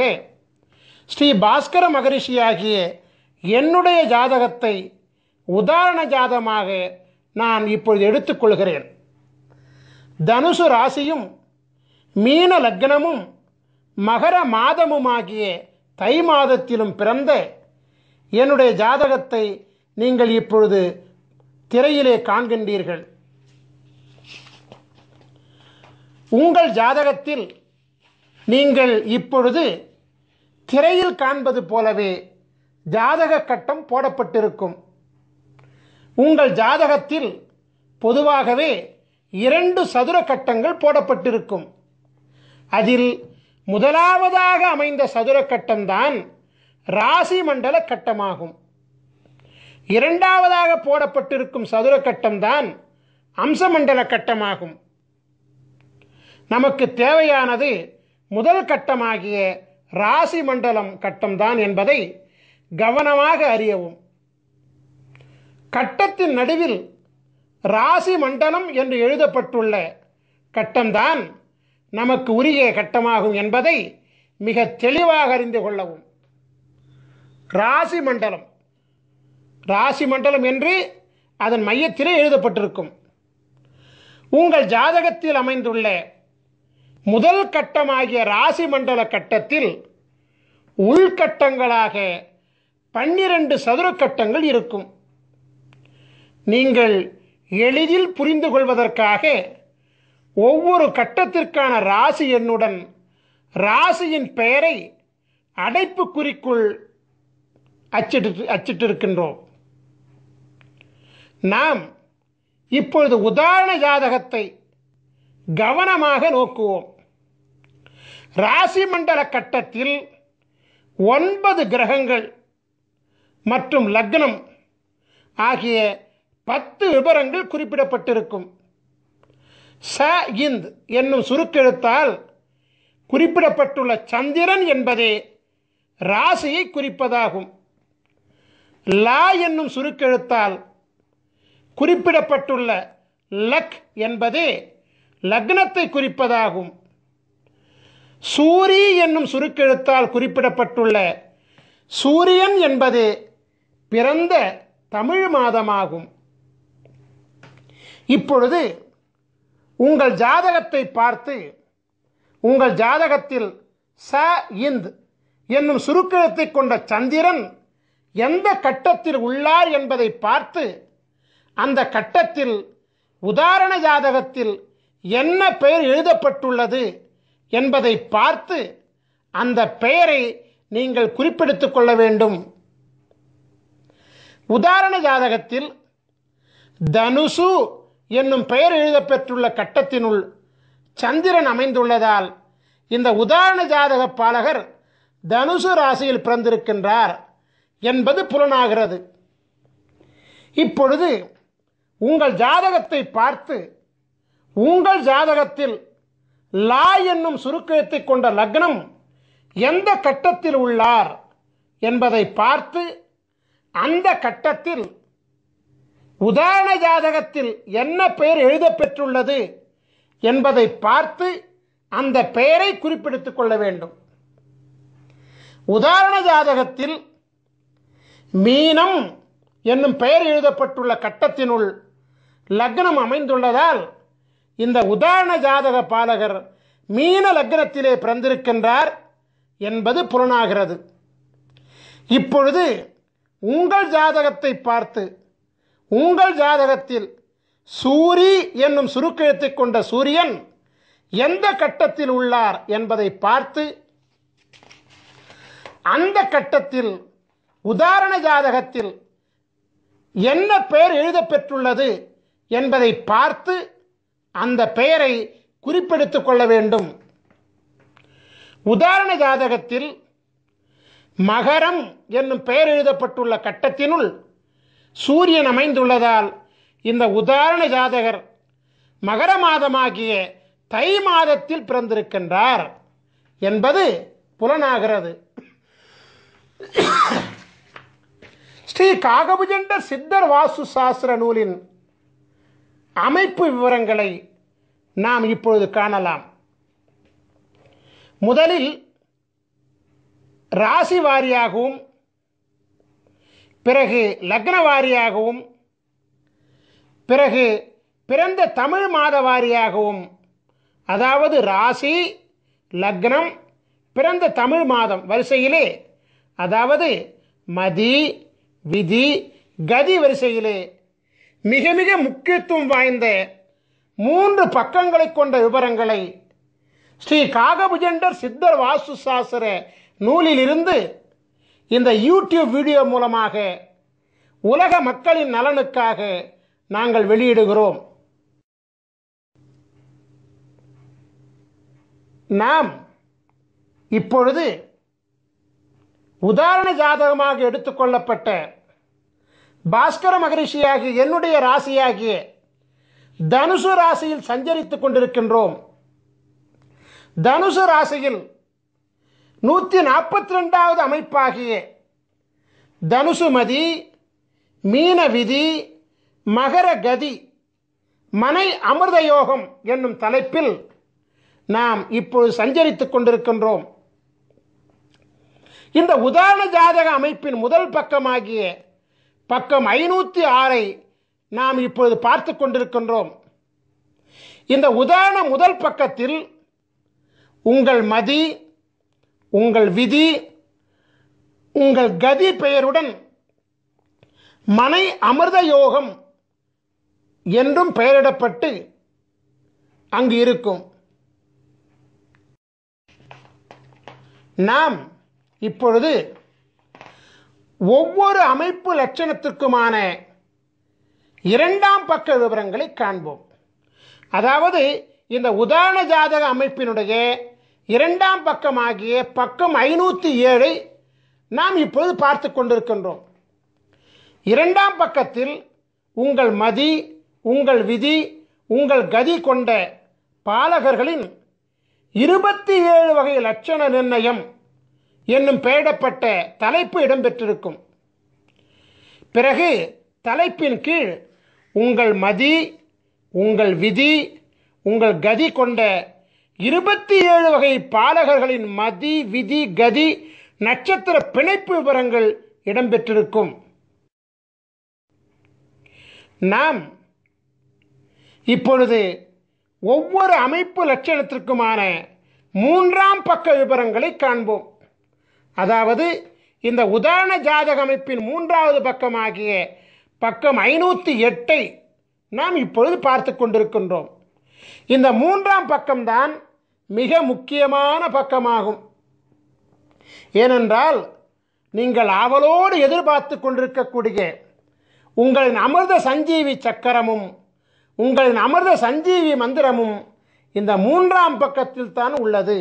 ஸ்ரீ பாஸ்கர மகரிஷியாகிய என்னுடைய ஜாதகத்தை உதாரண ஜாதகமாக நான் இப்பொழுது எடுத்துக்கொள்கிறேன். தனுசு ராசியும் மீன லக்னமும் மகர மாதமுமாகிய தை மாதத்திலும் பிறந்த என்னுடைய ஜாதகத்தை நீங்கள் இப்பொழுது திரையிலே காண்கின்றீர்கள். உங்கள் ஜாதகத்தில் நீங்கள் இப்பொழுது திரையில் காண்பது போலவே ஜாதக கட்டம் போடப்பட்டிருக்கும். உங்கள் ஜாதகத்தில் பொதுவாகவே 2 சதுர கட்டங்கள் போடப்பட்டிருக்கும். அதில் முதலாவதாக அமைந்த சதுர கட்டம்தான் ராசி மண்டல கட்டமாகும். இரண்டாவதாக போடப்பட்டிருக்கும் சதுர கட்டம்தான் அம்சமண்டல கட்டமாகும். நமக்கு தேவையானது முதல் கட்டமாகிய ராசி மண்டலம் கட்டம்தான் என்பதை கவனமாக அறியவும். கட்டத்தின் நடுவில் ராசி மண்டலம் என்று எழுதப்பட்டுள்ள கட்டம்தான் நமக்கு உரிய கட்டமாகும் என்பதை மிக தெளிவாக அறிந்து கொள்ளவும். ராசி மண்டலம் என்று அதன் மையத்திலே எழுதப்பட்டிருக்கும். உங்கள் ஜாதகத்தில் அமைந்துள்ள முதல் கட்டமாகிய ராசி மண்டல கட்டத்தில் உள்கட்டங்களாக 12 சதுர கட்டங்கள் இருக்கும். நீங்கள் எளிதில் புரிந்து கொள்வதற்காக ஒவ்வொரு கட்டத்திற்கான ராசி எண்ணுடன் ராசியின் பெயரை அடைப்புக்குறிக்குள் அச்சிட்டிருக்கின்றோம். நாம் இப்பொழுது உதாரண ஜாதகத்தை கவனமாக நோக்குவோம். ராசி மண்டல கட்டத்தில் 9 கிரகங்கள் மற்றும் லக்னம் ஆகிய 10 விபரங்கள் குறிப்பிடப்பட்டிருக்கும். ச இந்த் என்னும் சுருக்கெழுத்தால் குறிப்பிடப்பட்டுள்ள சந்திரன் என்பதே ராசியை குறிப்பதாகும். லா என்னும் சுருக்கெழுத்தால் குறிப்பிடப்பட்டுள்ள லக் என்பதே லக்னத்தை குறிப்பதாகும். சூரி என்னும் சுருக்கெழுத்தால் குறிப்பிடப்பட்டுள்ள சூரியன் என்பதே பிறந்த தமிழ் மாதமாகும். இப்பொழுது உங்கள் ஜாதகத்தை பார்த்து உங்கள் ஜாதகத்தில் ச இந்த் என்னும் சுருக்கெழுத்தை கொண்ட சந்திரன் எந்த கட்டத்தில் உள்ளார் என்பதை பார்த்து அந்த கட்டத்தில் உதாரண ஜாதகத்தில் என்ன பெயர் எழுதப்பட்டுள்ளது என்பதை பார்த்து அந்த பெயரை நீங்கள் குறிப்பெடுத்துக் கொள்ள வேண்டும். உதாரண ஜாதகத்தில் தனுசு என்னும் பெயர் எழுதப்பெற்றுள்ள கட்டத்தினுள் சந்திரன் அமைந்துள்ளதால் இந்த உதாரண ஜாதக பாலகர் தனுசு ராசியில் பிறந்திருக்கின்றார் என்பது புலனாகிறது. இப்பொழுது உங்கள் ஜாதகத்தை பார்த்து உங்கள் ஜாதகத்தில் லா என்னும் சுருக்கெழுத்தை கொண்ட லக்னம் எந்த கட்டத்தில் உள்ளார் என்பதை பார்த்து அந்த கட்டத்தில் உதாரண ஜாதகத்தில் என்ன பெயர் எழுதப்பெற்றுள்ளது என்பதை பார்த்து அந்த பெயரை குறிப்பிடுத்துக் கொள்ள வேண்டும். உதாரண ஜாதகத்தில் மீனம் என்னும் பெயர் எழுதப்பட்டுள்ள கட்டத்தினுள் லக்னம் அமைந்துள்ளதால் இந்த உதாரண ஜாதக பாலகர் மீன லக்னத்திலே பிறந்திருக்கின்றார் என்பது புலனாகிறது. இப்பொழுது உங்கள் ஜாதகத்தை பார்த்து உங்கள் ஜாதகத்தில் சூரி என்னும் சுருக்கெழுத்தை கொண்ட சூரியன் எந்த கட்டத்தில் உள்ளார் என்பதை பார்த்து அந்த கட்டத்தில் உதாரண ஜாதகத்தில் என்ன பெயர் எழுதப்பெற்றுள்ளது என்பதை பார்த்து அந்த பெயரை குறிப்பெடுத்துக் கொள்ள வேண்டும். உதாரண ஜாதகத்தில் மகரம் என்னும் பெயர் எழுதப்பட்டுள்ள கட்டத்தினுள் சூரியன் அமைந்துள்ளதால் இந்த உதாரண ஜாதகர் மகர மாதமாகிய தை மாதத்தில் பிறந்திருக்கின்றார் என்பது புலனாகிறது. ஸ்ரீ காகபுஜண்டர் சித்தர் வாஸ்து சாஸ்திர நூலின் அமைப்பு விவரங்களை நாம் இப்பொழுது காணலாம். முதலில் ராசி வாரியாகவும் பிறகு லக்ன வாரியாகவும் பிறகு பிறந்த தமிழ் மாத வாரியாகவும், அதாவது ராசி லக்னம் பிறந்த தமிழ் மாதம் வரிசையிலே, அதாவது மதி விதி கதி வரிசையிலே மிக மிக முக்கியத்துவம் வாய்ந்த 3 பக்கங்களை கொண்ட விவரங்களை ஸ்ரீ காகபுஜண்டர் சித்தர் வாஸ்து சாஸ்திர நூலிலிருந்து இந்த யூடியூப் வீடியோ மூலமாக உலக மக்களின் நலனுக்காக நாங்கள் வெளியிடுகிறோம். நாம் இப்பொழுது உதாரண ஜாதகமாக எடுத்துக்கொள்ளப்பட்ட பாஸ்கர மகரிஷியாகிய என்னுடைய ராசியாகிய தனுசு ராசியில் சஞ்சரித்துக் கொண்டிருக்கின்றோம். தனுசு ராசியில் 142வது அமைப்பாகிய தனுசு மதி மீன விதி மகர கதி மனை அமிர்த யோகம் என்னும் தலைப்பில் நாம் இப்பொழுது சஞ்சரித்துக் கொண்டிருக்கின்றோம். இந்த உதாரண ஜாதக அமைப்பின் முதல் பக்கமாகிய பக்கம் 506 நாம் இப்பொழுது பார்த்து கொண்டிருக்கின்றோம். இந்த உதாரண முதல் பக்கத்தில் உங்கள் மதி உங்கள் விதி உங்கள் கதி பெயருடன் மனை அமிர்த யோகம் என்றும் பெயரிடப்பட்டு அங்கு இருக்கும். நாம் இப்பொழுது ஒவ்வொரு அமைப்பு லட்சணத்திற்குமான 2ஆம் பக்க விவரங்களை காண்போம். அதாவது இந்த உதாரண ஜாதக அமைப்பினுடைய 2ஆம் பக்கமாகிய பக்கம் 507 நாம் இப்பொழுது பார்த்து கொண்டிருக்கின்றோம். 2ஆம் பக்கத்தில் உங்கள் மதி உங்கள் விதி உங்கள் கதி கொண்ட பாலகர்களின் 27 வகை லட்சண நிர்ணயம் என்னும் பெயரிடப்பட்ட தலைப்பு இடம்பெற்றிருக்கும். பிறகு தலைப்பின் கீழ் உங்கள் மதி உங்கள் விதி உங்கள் கதி கொண்ட 27 வகை பாலகர்களின் மதி விதி கதி நட்சத்திர பிணைப்பு விவரங்கள் இடம்பெற்றிருக்கும். நாம் இப்பொழுது ஒவ்வொரு அமைப்பு லட்சணத்திற்குமான 3ஆம் பக்க விவரங்களை காண்போம். அதாவது இந்த உதாரண ஜாதக அமைப்பின் 3வது பக்கமாகிய பக்கம் 508 நாம் இப்பொழுது பார்த்து கொண்டிருக்கின்றோம். இந்த 3ஆம் பக்கம்தான் மிக முக்கியமான பக்கமாகும். ஏனென்றால் நீங்கள் ஆவலோடு எதிர்பார்த்து கொண்டிருக்கக்கூடிய உங்களின் அமிர்த சஞ்சீவி சக்கரமும் உங்களின் அமிர்த சஞ்சீவி மந்திரமும் இந்த 3ஆம் பக்கத்தில் தான் உள்ளது.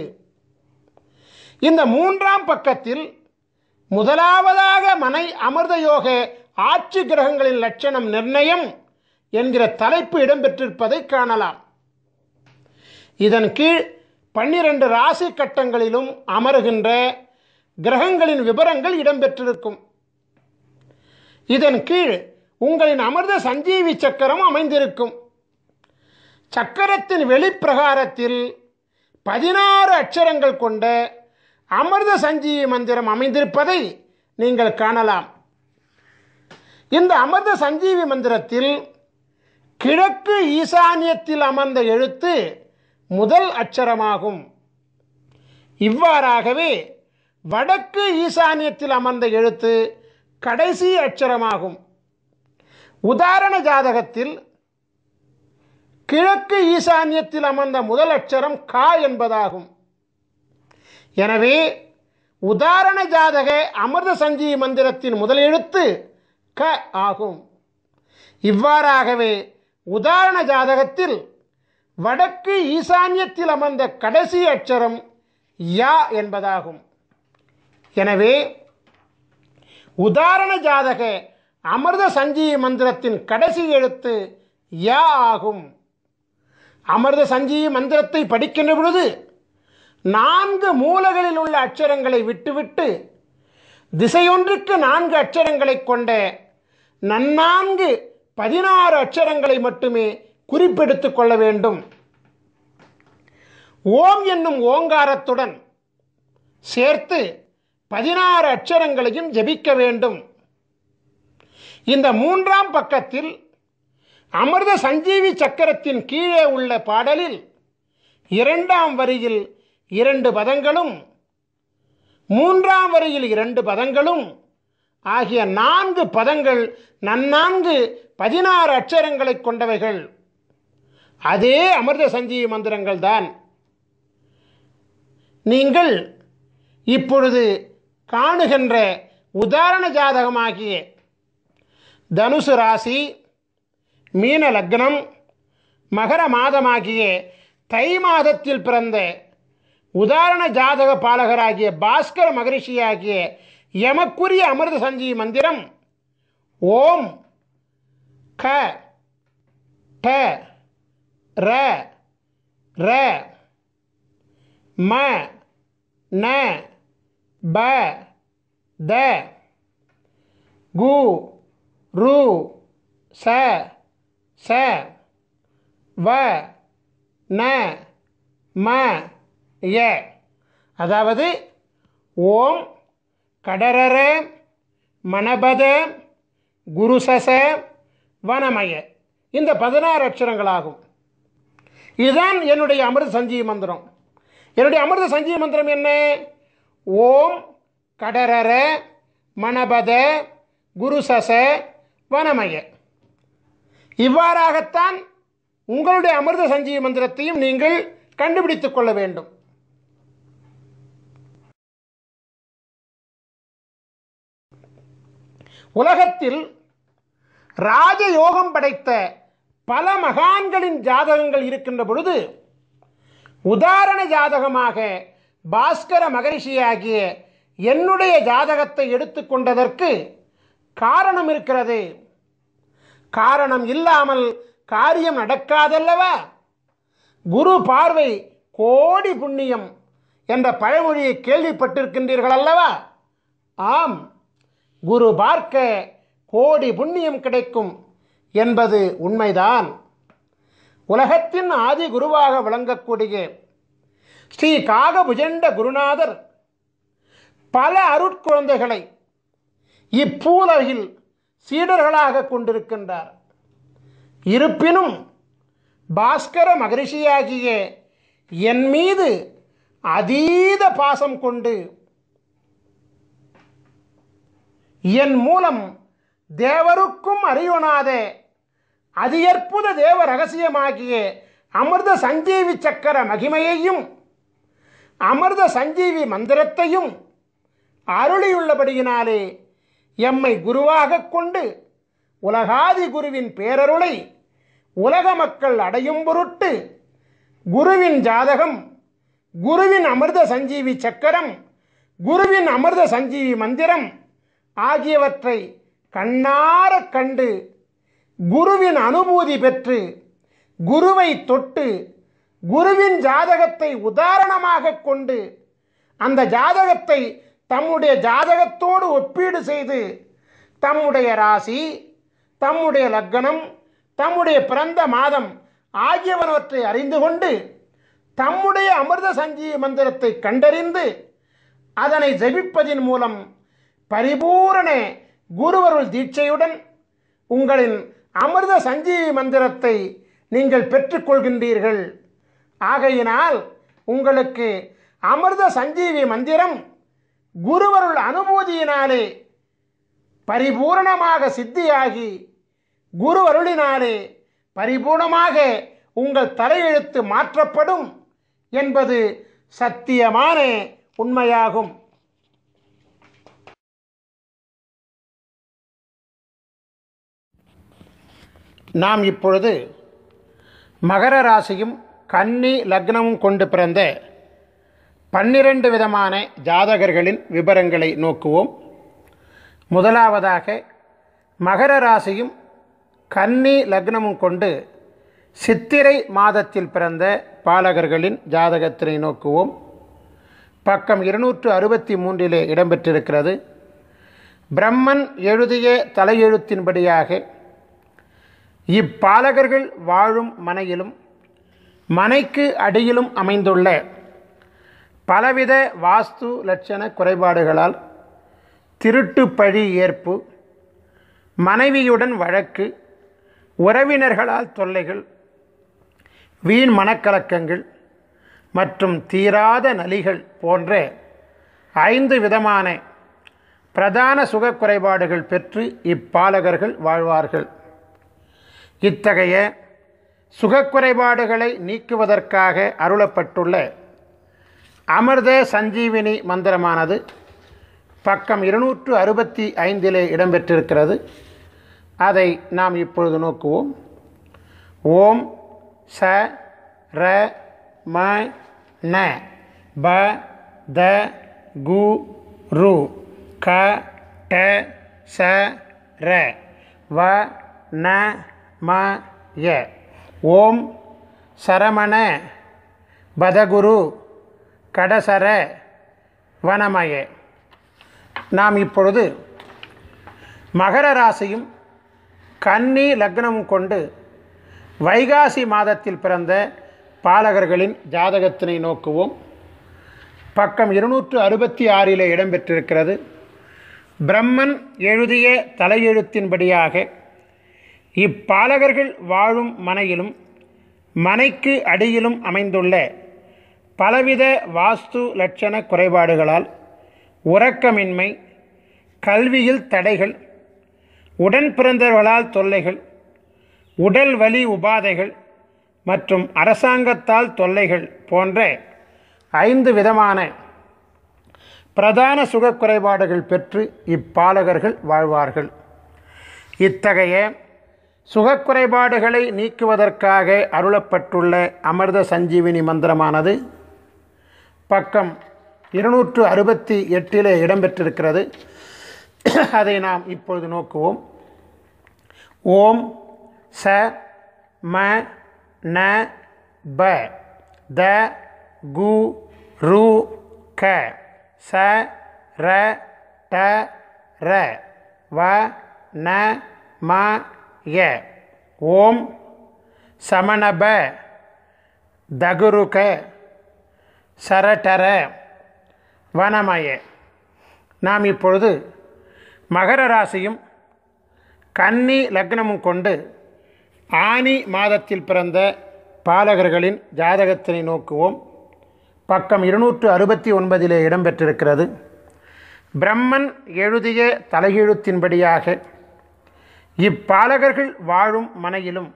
இந்த 3ஆம் பக்கத்தில் முதலாவதாக மனை அமிர்த யோக ஆட்சி கிரகங்களின் லட்சணம் நிர்ணயம் என்கிற தலைப்பு இடம்பெற்றிருப்பதை காணலாம். இதன் கீழ் 12 ராசி கட்டங்களிலும் அமருகின்ற கிரகங்களின் விவரங்கள் இடம்பெற்றிருக்கும். இதன் கீழ் உங்களின் அமிர்த சஞ்சீவி சக்கரம் அமைந்திருக்கும். சக்கரத்தின் வெளிப்பிரகாரத்தில் 16 அட்சரங்கள் கொண்ட அமிர்த சஞ்சீவி மந்திரம் அமைந்திருப்பதை நீங்கள் காணலாம். இந்த அமிர்த சஞ்சீவி மந்திரத்தில் கிழக்கு ஈசானியத்தில் அமர்ந்த எழுத்து முதல் அட்சரமாகும். இவ்வாறாகவே வடக்கு ஈசானியத்தில் அமர்ந்த எழுத்து கடைசி அட்சரமாகும். உதாரண ஜாதகத்தில் கிழக்கு ஈசானியத்தில் அமர்ந்த முதல் அட்சரம் கா என்பதாகும். எனவே உதாரண ஜாதக அமிர்த சஞ்சீவி மந்திரத்தின் முதல் எழுத்து க ஆகும். இவ்வாறாகவே உதாரண ஜாதகத்தில் வடக்கு ஈசானியத்தில் அமர்ந்த கடைசி அட்சரம் யா என்பதாகும். எனவே உதாரண ஜாதக அமிர்த சஞ்சீவி மந்திரத்தின் கடைசி எழுத்து யா ஆகும். அமிர்த சஞ்சீவி மந்திரத்தை படிக்கின்ற பொழுது 4 மூலைகளில் உள்ள அட்சரங்களை விட்டுவிட்டு திசையொன்றுக்கு 4 அட்சரங்களை கொண்ட நன்னான்கு 16 அட்சரங்களை மட்டுமே குறிப்பெடுத்துக் கொள்ள வேண்டும். ஓம் என்னும் ஓங்காரத்துடன் சேர்த்து 16 அட்சரங்களையும் ஜபிக்க வேண்டும். இந்த 3ஆம் பக்கத்தில் அமிர்த சஞ்சீவி சக்கரத்தின் கீழே உள்ள பாடலில் 2ஆம் வரியில் 2 பதங்களும் 3ஆம் வரியில் 2 பதங்களும் ஆகிய 4 பதங்கள் நன்னான்கு 16 அட்சரங்களை கொண்டவைகள். அதே அமிர்த சஞ்சீவி மந்திரங்கள் தான். நீங்கள் இப்பொழுது காணுகின்ற உதாரண ஜாதகமாகிய தனுசு ராசி, மீன லக்னம், மகர மாதமாகிய தை மாதத்தில் பிறந்த உதாரண ஜாதக பாலகராகிய பாஸ்கர மகரிஷியாகிய எமக்குரிய அமிர்த சஞ்சீவி மந்திரம் ஓம் க ட ர ர ம ந ப த கு ரு ச ச வ ந ம ய. அதாவது ஓம் கடரர மணபத குருசச வனமய, இந்த 16 அட்சரங்களாகும். இதுதான் என்னுடைய அமிர்த சஞ்சீவி மந்திரம். என்னுடைய அமிர்த சஞ்சீவி மந்திரம் என்ன? ஓம் கடரர மணபத குருசச வனமய. இவ்வாறாகத்தான் உங்களுடைய அமிர்த சஞ்சீவி மந்திரத்தையும் நீங்கள் கண்டுபிடித்துக் கொள்ள வேண்டும். உலகத்தில் ராஜயோகம் படைத்த பல மகான்களின் ஜாதகங்கள் இருக்கின்ற பொழுது உதாரண ஜாதகமாக பாஸ்கர மகரிஷியாகிய என்னுடைய ஜாதகத்தை எடுத்துக்கொண்டதற்கு காரணம் இருக்கிறது. காரணம் இல்லாமல் காரியம் நடக்காதல்லவா? குரு பார்வை கோடி புண்ணியம் என்ற பழமொழியை கேள்விப்பட்டிருக்கின்றீர்கள் அல்லவா? ஆம், குரு பார்க்க கோடி புண்ணியம் கிடைக்கும் என்பது உண்மைதான். உலகத்தின் ஆதி குருவாக விளங்கக்கூடிய ஸ்ரீ காகபுஜண்ட குருநாதர் பல அருட்குழந்தைகளை இப்பூலகில் சீடர்களாக கொண்டிருக்கின்றார். இருப்பினும் பாஸ்கர மகரிஷியாகிய என் மீது அதீத பாசம் கொண்டு என் மூலம் தேவருக்கும் அறியொணாத அதியற்புத தேவ ரகசியமாகிய அமிர்த சஞ்சீவி சக்கர மகிமையையும் அமிர்த சஞ்சீவி மந்திரத்தையும் அருளியுள்ளபடியினாலே எம்மை குருவாக கொண்டு உலகாதி குருவின் பேரருளை உலக மக்கள் அடையும் பொருட்டு குருவின் ஜாதகம், குருவின் அமிர்த சஞ்சீவி சக்கரம், குருவின் அமிர்த சஞ்சீவி மந்திரம் ஆகியவற்றை கண்ணார கண்டு குருவின் அனுபூதி பெற்று குருவை தொட்டு குருவின் ஜாதகத்தை உதாரணமாக கொண்டு அந்த ஜாதகத்தை தம்முடைய ஜாதகத்தோடு ஒப்பீடு செய்து தம்முடைய ராசி, தம்முடைய லக்னம், தம்முடைய பிறந்த மாதம் ஆகியவற்றை அறிந்து கொண்டு தம்முடைய அமிர்த சஞ்சீவி மந்திரத்தை கண்டறிந்து அதனை ஜபிப்பதின் மூலம் பரிபூரண குருவருள் தீட்சையுடன் உங்களின் அமிர்த சஞ்சீவி மந்திரத்தை நீங்கள் பெற்றுக்கொள்கின்றீர்கள். ஆகையினால் உங்களுக்கு அமிர்த சஞ்சீவி மந்திரம் குருவருள் அனுபூதியினாலே பரிபூரணமாக சித்தியாகி குருவருளினாலே பரிபூர்ணமாக உங்கள் தலையெழுத்து மாற்றப்படும் என்பது சத்தியமான உண்மையாகும். நாம் இப்பொழுது மகர ராசியும் கன்னி லக்னமும் கொண்டு பிறந்த 12 விதமான ஜாதகர்களின் விபரங்களை நோக்குவோம். முதலாவதாக மகர ராசியும் கன்னி லக்னமும் கொண்டு சித்திரை மாதத்தில் பிறந்த பாலகர்களின் ஜாதகத்தினை நோக்குவோம். பக்கம் 263 இடம்பெற்றிருக்கிறது. பிரம்மன் எழுதிய தலையெழுத்தின்படியாக இப்பாலகர்கள் வாழும் மனையிலும் மனைக்கு அடியிலும் அமைந்துள்ள பலவித வாஸ்து லட்சண குறைபாடுகளால் திருட்டு பழி ஏற்பு, மனைவியுடன் வழக்கு, உறவினர்களால் தொல்லைகள், வீண் மனக்கலக்கங்கள் மற்றும் தீராத நலிகள் போன்ற 5 விதமான பிரதான சுக குறைபாடுகள் பெற்று இப்பாலகர்கள் வாழ்வார்கள். இத்தகைய சுகக்குறைபாடுகளை நீக்குவதற்காக அருளப்பட்டுள்ள அமிர்த சஞ்சீவினி மந்திரமானது பக்கம் 265 இடம்பெற்றிருக்கிறது. அதை நாம் இப்பொழுது நோக்குவோம். ஓம் ச ர ம ந ப த கு ரு க ட ச ர வ ந ம ய. ஓம் சரமண பதகுரு கடசர வனமய. நாம் இப்பொழுது மகர ராசியும் கன்னி லக்னமும் கொண்டு வைகாசி மாதத்தில் பிறந்த பாலகர்களின் ஜாதகத்தினை நோக்குவோம். பக்கம் 266 இடம்பெற்றிருக்கிறது. பிரம்மன் எழுதிய தலையெழுத்தின்படியாக இப்பாலகர்கள் வாழும் மனையிலும் மனைக்கு அடியிலும் அமைந்துள்ள பலவித வாஸ்து லட்சண குறைபாடுகளால் உறக்கமின்மை, கல்வியில் தடைகள், உடன் பிறந்தவர்களால் தொல்லைகள், உடல் வலி உபாதைகள் மற்றும் அரசாங்கத்தால் தொல்லைகள் போன்ற 5 விதமான பிரதான சுக குறைபாடுகள் பெற்று இப்பாலகர்கள் வாழ்வார்கள். இத்தகைய சுகக்குறைபாடுகளை நீக்குவதற்காக அருளப்பட்டுள்ள அமிர்த சஞ்சீவினி மந்திரமானது பக்கம் 268 இடம்பெற்றிருக்கிறது. அதை நாம் இப்பொழுது நோக்குவோம். ஓம் ச ம ந ப த கு ரு க ச ர ட ர வ ந ம ய. ஓம் சமணப தகுருக சரட்டர வனமய. நாம் இப்பொழுது மகர ராசியும் கன்னி லக்னமும் கொண்டு ஆனி மாதத்தில் பிறந்த பாலகர்களின் ஜாதகத்தினை நோக்குவோம். பக்கம் 269 இடம்பெற்றிருக்கிறது. பிரம்மன் எழுதிய தலையெழுத்தின்படியாக இப்பாலகர்கள் வாழும் மனையிலும்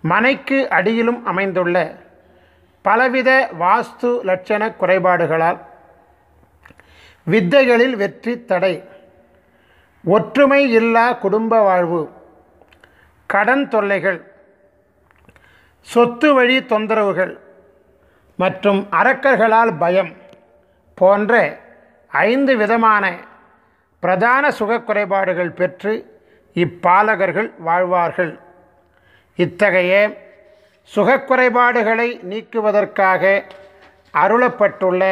மனைக்கு அடியிலும் அமைந்துள்ள பலவித வாஸ்து லட்சண குறைபாடுகளால் வித்தைகளில் வெற்றி தடை, ஒற்றுமை இல்லா குடும்ப வாழ்வு, கடன் தொல்லைகள், சொத்து வழி தொந்தரவுகள் மற்றும் அரக்கர்களால் பயம் போன்ற 5 விதமான பிரதான சுக குறைபாடுகள் பெற்று இப்பாலகர்கள் வாழ்வார்கள். இத்தகைய சுகக்குறைபாடுகளை நீக்குவதற்காக அருளப்பட்டுள்ள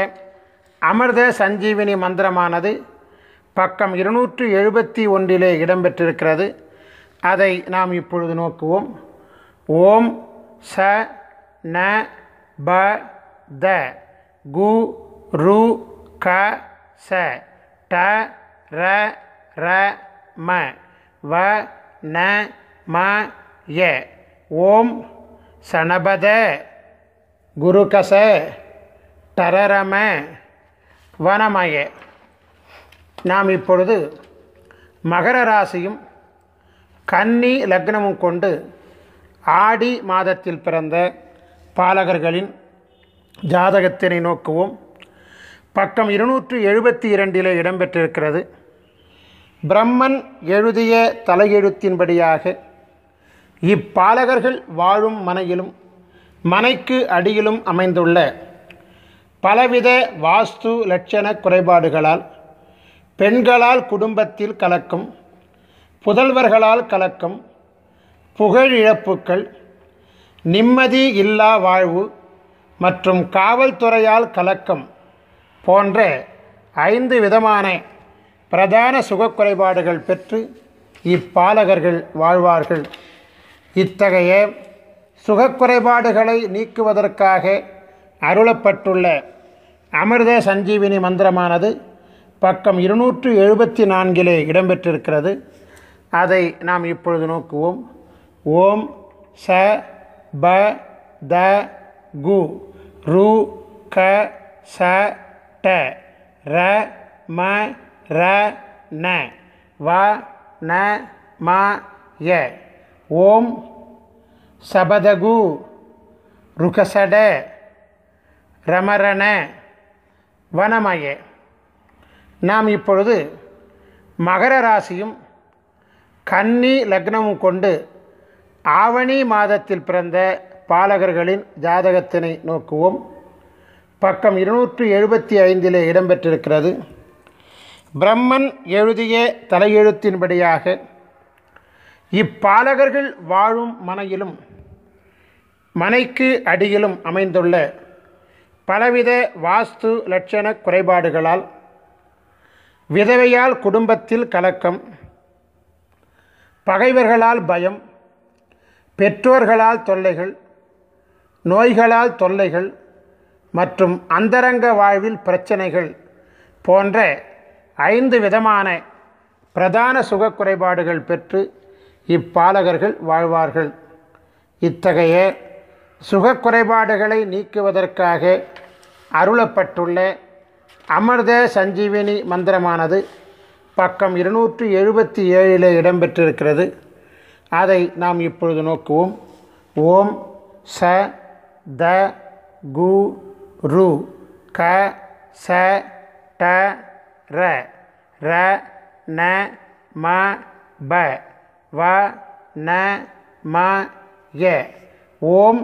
அமிர்த சஞ்சீவினி மந்திரமானது பக்கம் 271 இடம்பெற்றிருக்கிறது. அதை நாம் இப்பொழுது நோக்குவோம். ஓம் ச ந ப த கு ரு க ச ட ர ர ம வ ந ம ய. ஓம் சனபத குருகச டரரம வனமய. நாம் இப்பொழுது மகர ராசியும் கன்னி லக்னமும் கொண்டு ஆடி மாதத்தில் பிறந்த பாலகர்களின் ஜாதகத்தினை நோக்குவோம். பக்கம் 272 இடம்பெற்றிருக்கிறது. பிரம்மன் எழுதிய தலையெழுத்தின்படியாக இப்பாலகர்கள் வாழும் மனையிலும் மனைக்கு அடியிலும் அமைந்துள்ள பலவித வாஸ்து லட்சண குறைபாடுகளால் பெண்களால் குடும்பத்தில் கலக்கம், புதல்வர்களால் கலக்கம், புகழிழப்புக்கள், நிம்மதி இல்லா வாழ்வு மற்றும் காவல்துறையால் கலக்கம் போன்ற 5 விதமான பிரதான சுகக்குறைபாடுகள் பெற்று இப்பாலகர்கள் வாழ்வார்கள். இத்தகைய சுகக்குறைபாடுகளை நீக்குவதற்காக அருளப்பட்டுள்ள அமிர்த சஞ்சீவினி மந்திரமானது பக்கம் 274 இடம்பெற்றிருக்கிறது. அதை நாம் இப்பொழுது நோக்குவோம். ஓம் ச ப த கு ரு க ச ட ர ம ர ந வ ந ம ய. ஓம் சபதகு ருகசட ரமரண வனமய. நாம் இப்பொழுது மகர ராசியும் கன்னி லக்னமும் கொண்டு ஆவணி மாதத்தில் பிறந்த பாலகர்களின் ஜாதகத்தினை நோக்குவோம். பக்கம் 275 இடம்பெற்றிருக்கிறது. பிரம்மன் எழுதிய தலையெழுத்தின்படியாக இப்பாலகர்கள் வாழும் மனையிலும் மனைக்கு அடியிலும் அமைந்துள்ள பலவித வாஸ்து லட்சண குறைபாடுகளால் விதவையால் குடும்பத்தில் கலக்கம், பகைவர்களால் பயம், பெற்றோர்களால் தொல்லைகள், நோய்களால் தொல்லைகள் மற்றும் அந்தரங்க வாழ்வில் பிரச்சனைகள் போன்ற 5 விதமான பிரதான சுகக்குறைபாடுகள் பெற்று இப்பாலகர்கள் வாழ்வார்கள். இத்தகைய சுகக்குறைபாடுகளை நீக்குவதற்காக அருளப்பட்டுள்ள அமிர்த சஞ்சீவினி மந்திரமானது பக்கம் 277 இடம்பெற்றிருக்கிறது. அதை நாம் இப்பொழுது நோக்குவோம். ஓம் ச த கு ரு க ச ட ர ர ந ம ப வ ந ம ய. ஓம்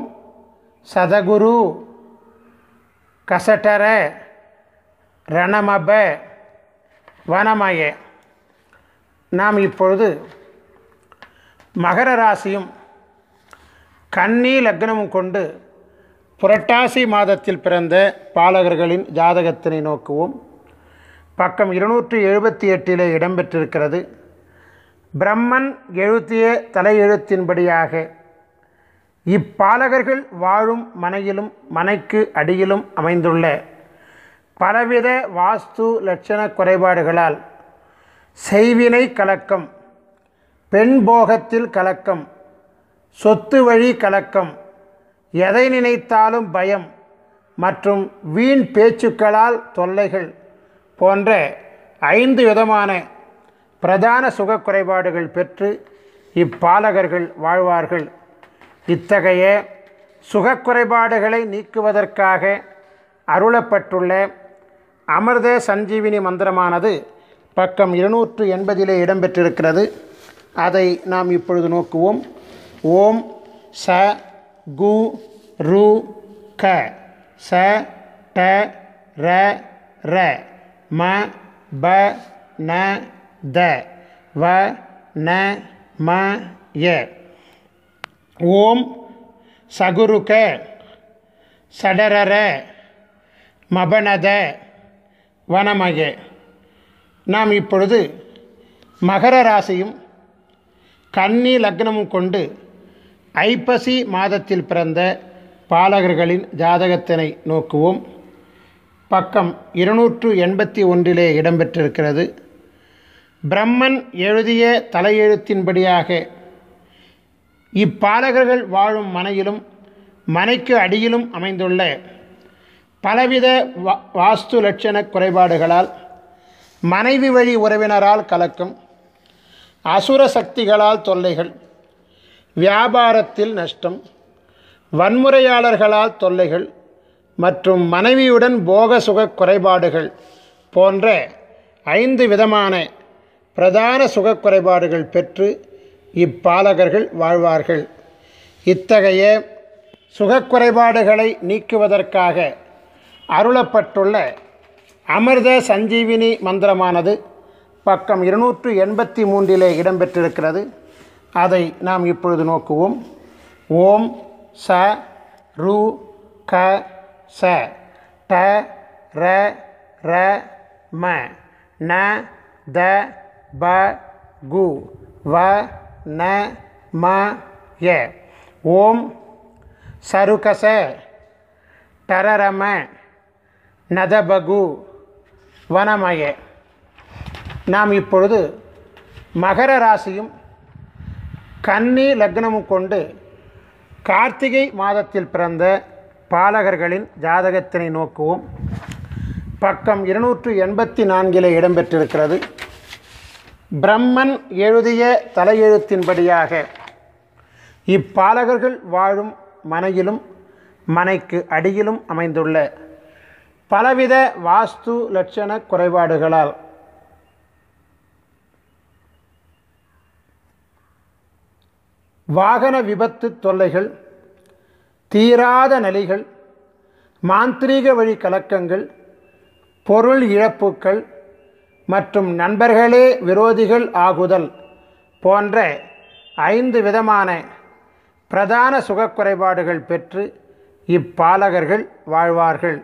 சதகுரு கசடர ரணமப வனமய. நாம் இப்பொழுது மகர ராசியும் கன்னி லக்னமும் கொண்டு புரட்டாசி மாதத்தில் பிறந்த பாலகர்களின் ஜாதகத்தினை நோக்குவோம். பக்கம் 278 இடம்பெற்றிருக்கிறது. பிரம்மன் எழுதிய தலையெழுத்தின்படியாக இப்பாலகர்கள் வாழும் மனையிலும் மனைக்கு அடியிலும் அமைந்துள்ள பலவித வாஸ்து லட்சண குறைபாடுகளால் செய்வினை கலக்கம், பெண் போகத்தில் கலக்கம், சொத்து வழி கலக்கம், எதை நினைத்தாலும் பயம் மற்றும் வீண் பேச்சுக்களால் தொல்லைகள் போன்ற 5 விதமான பிரதான சுகக்குறைபாடுகள் பெற்று இப்பாலகர்கள் வாழ்வார்கள். இத்தகைய சுகக்குறைபாடுகளை நீக்குவதற்காக அருளப்பட்டுள்ள அமிர்த சஞ்சீவினி மந்திரமானது பக்கம் 280 இடம்பெற்றிருக்கிறது. அதை நாம் இப்பொழுது நோக்குவோம். ஓம் ச கு ரு க ச ட ர ர ம ப ந த வ ந ம ய. ஓம் சகுருக சடரர மபனத வனமய. நாம் இப்பொழுது மகர ராசியும் கன்னி லக்னமும் கொண்டு ஐப்பசி மாதத்தில் பிறந்த பாலகர்களின் ஜாதகத்தினை நோக்குவோம். பக்கம் 281 இடம்பெற்றிருக்கிறது. பிரம்மன் எழுதிய தலையெழுத்தின்படியாக இப்பாலகர்கள் வாழும் மனையிலும் மனைக்கு அடியிலும் அமைந்துள்ள பலவித வாஸ்து லட்சண குறைபாடுகளால் மனைவி வழி உறவினரால் கலக்கம், அசுர சக்திகளால் தொல்லைகள், வியாபாரத்தில் நஷ்டம், வன்முறையாளர்களால் தொல்லைகள் மற்றும் மனைவியுடன் போக சுக குறைபாடுகள் போன்ற 5 விதமான பிரதான சுகக்குறைபாடுகள் பெற்று இப்பாலகர்கள் வாழ்வார்கள். இத்தகைய சுகக்குறைபாடுகளை நீக்குவதற்காக அருளப்பட்டுள்ள அமிர்த சஞ்சீவினி மந்திரமானது பக்கம் 283 இடம்பெற்றிருக்கிறது. அதை நாம் இப்பொழுது நோக்குவோம். ஓம் ச ரு க ச ட ர ர ம ந த ப கு வ ந ம ய. ஓம் சருகச டரரம நதபகு வனமய. நாம் இப்பொழுது மகர ராசியும் கன்னி லக்னமும் கொண்டு கார்த்திகை மாதத்தில் பிறந்த பாலகர்களின் ஜாதகத்தினை நோக்குவோம். பக்கம் 284 இடம்பெற்றிருக்கிறது. பிரம்மன் எழுதிய தலையெழுத்தின்படியாக இப்பாலகர்கள் வாழும் மனையிலும் மனைக்கு அடியிலும் அமைந்துள்ள பலவித வாஸ்து லட்சண குறைபாடுகளால் வாகன விபத்து தொல்லைகள், தீராத நலிகள், மாந்திரீக வழி கலக்கங்கள், பொருள் இழப்புக்கள் மற்றும் நண்பர்களே விரோதிகள் ஆகுதல் போன்ற 5 விதமான பிரதான சுகக்குறைபாடுகள் பெற்று இப்பாலகர்கள் வாழ்வார்கள்.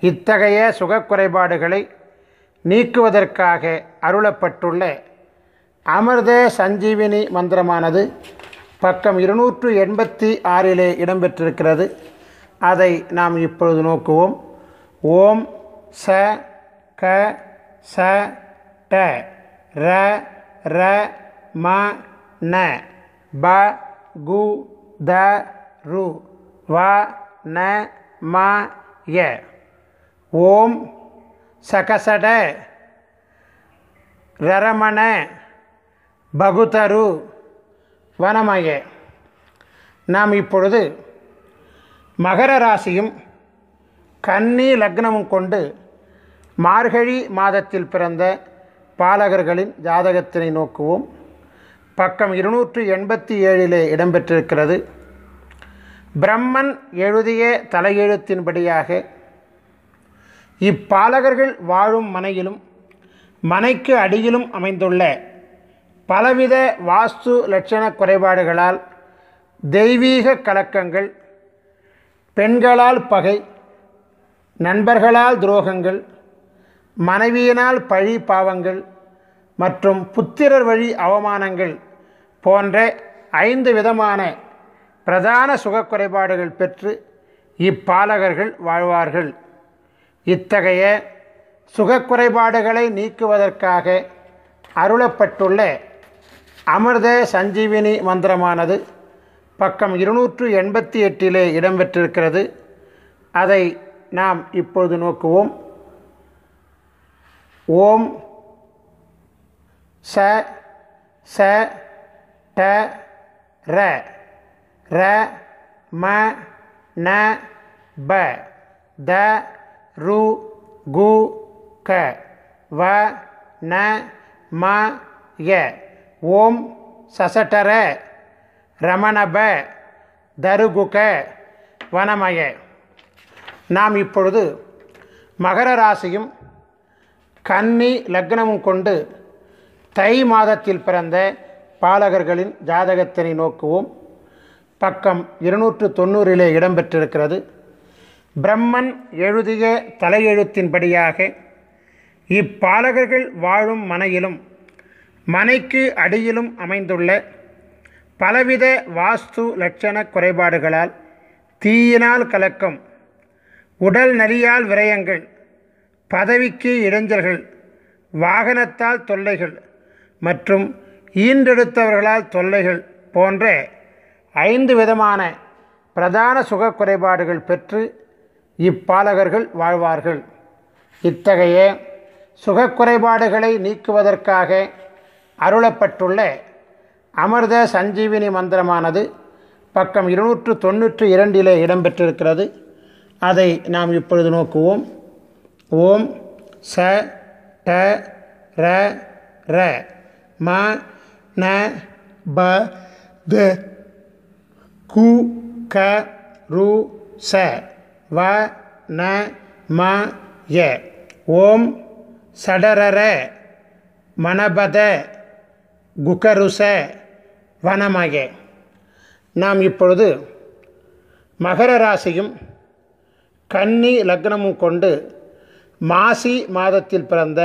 இத்தகைய சுகக்குறைபாடுகளை நீக்குவதற்காக அருளப்பட்டுள்ள அமிர்த சஞ்சீவினி மந்திரமானது பக்கம் 286 இடம்பெற்றிருக்கிறது. அதை நாம் இப்பொழுது நோக்குவோம். ஓம் ச க ச ட ர ர ம ந ப கு த ரு வ ந ம ய. ஓம் சகசட ரரமண பகுதரு வனமய. நாம் இப்பொழுது மகர ராசியும் கன்னி லக்னமும் கொண்டு மார்கழி மாதத்தில் பிறந்த பாலகர்களின் ஜாதகத்தினை நோக்குவோம். பக்கம் 287 இடம்பெற்றிருக்கிறது. பிரம்மன் எழுதிய தலையெழுத்தின்படியாக இப்பாலகர்கள் வாழும் மனையிலும் மனைக்கு அடியிலும் அமைந்துள்ள பலவித வாஸ்து லட்சண குறைபாடுகளால் தெய்வீக கலக்கங்கள், பெண்களால் பகை, நண்பர்களால் துரோகங்கள், மனைவியினால் பழி பாவங்கள் மற்றும் புத்திரர் வழி அவமானங்கள் போன்ற 5 விதமான பிரதான சுகக்குறைபாடுகள் பெற்று இப்பாலகர்கள் வாழ்வார்கள். இத்தகைய சுகக்குறைபாடுகளை நீக்குவதற்காக அருளப்பட்டுள்ள அமிர்த சஞ்சீவினி மந்திரமானது பக்கம் 288 இடம்பெற்றிருக்கிறது. அதை நாம் இப்பொழுது நோக்குவோம். ஓம் ச ச ட ர ர ம ந ப த ரு கு க வ ந ம ய. ஓம் சசடர ரமணப தருகுக வனமய. நாம் இப்பொழுது மகர ராசியும் கன்னி லக்னமும் கொண்டு தை மாதத்தில் பிறந்த பாலகர்களின் ஜாதகத்தினை நோக்குவோம். பக்கம் 290 இடம்பெற்றிருக்கிறது. பிரம்மன் எழுதிய தலையெழுத்தின்படியாக இப்பாலகர்கள் வாழும் மனையிலும் மனைக்கு அடியிலும் அமைந்துள்ள பலவித வாஸ்து லட்சண குறைபாடுகளால் தீயினால் கலக்கம், உடல் நலியால் விரயங்கள், பதவிக்கு இடைஞ்சல்கள், வாகனத்தால் தொல்லைகள் மற்றும் ஈன்றெடுத்தவர்களால் தொல்லைகள் போன்ற 5 விதமான பிரதான சுக குறைபாடுகள் பெற்று இப்பாலகர்கள் வாழ்வார்கள். இத்தகைய சுகக்குறைபாடுகளை நீக்குவதற்காக அருளப்பட்டுள்ள அமிர்த சஞ்சீவினி மந்திரமானது பக்கம் 292 இடம்பெற்றிருக்கிறது. அதை நாம் இப்பொழுது நோக்குவோம். ஓம் ச ட ர ர ம ந ப த கு க ரு ச வ ந ம ய. ஓம் சடரர மணபத குகருச வனமகே. நாம் இப்பொழுது மகர ராசியும் கன்னி லக்னமும் கொண்டு மாசி மாதத்தில் பிறந்த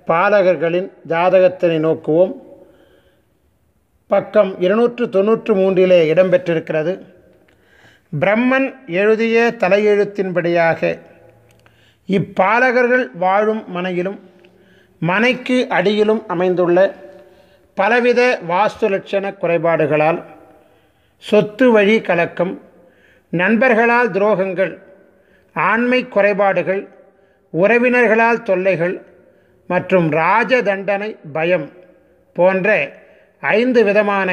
பாலகர்களின் ஜாதகத்தினை நோக்குவோம். பக்கம் 293 இடம்பெற்றிருக்கிறது. பிரம்மன் எழுதிய தலையெழுத்தின்படியாக இப்பாலகர்கள் வாழும் மனையிலும் மனைக்கு அடியிலும் அமைந்துள்ள பலவித வாஸ்து லட்சண குறைபாடுகளால் சொத்து வழி கலக்கம், நண்பர்களால் துரோகங்கள், ஆண்மை குறைபாடுகள், உறவினர்களால் தொல்லைகள் மற்றும் ராஜ தண்டனை பயம் போன்ற 5 விதமான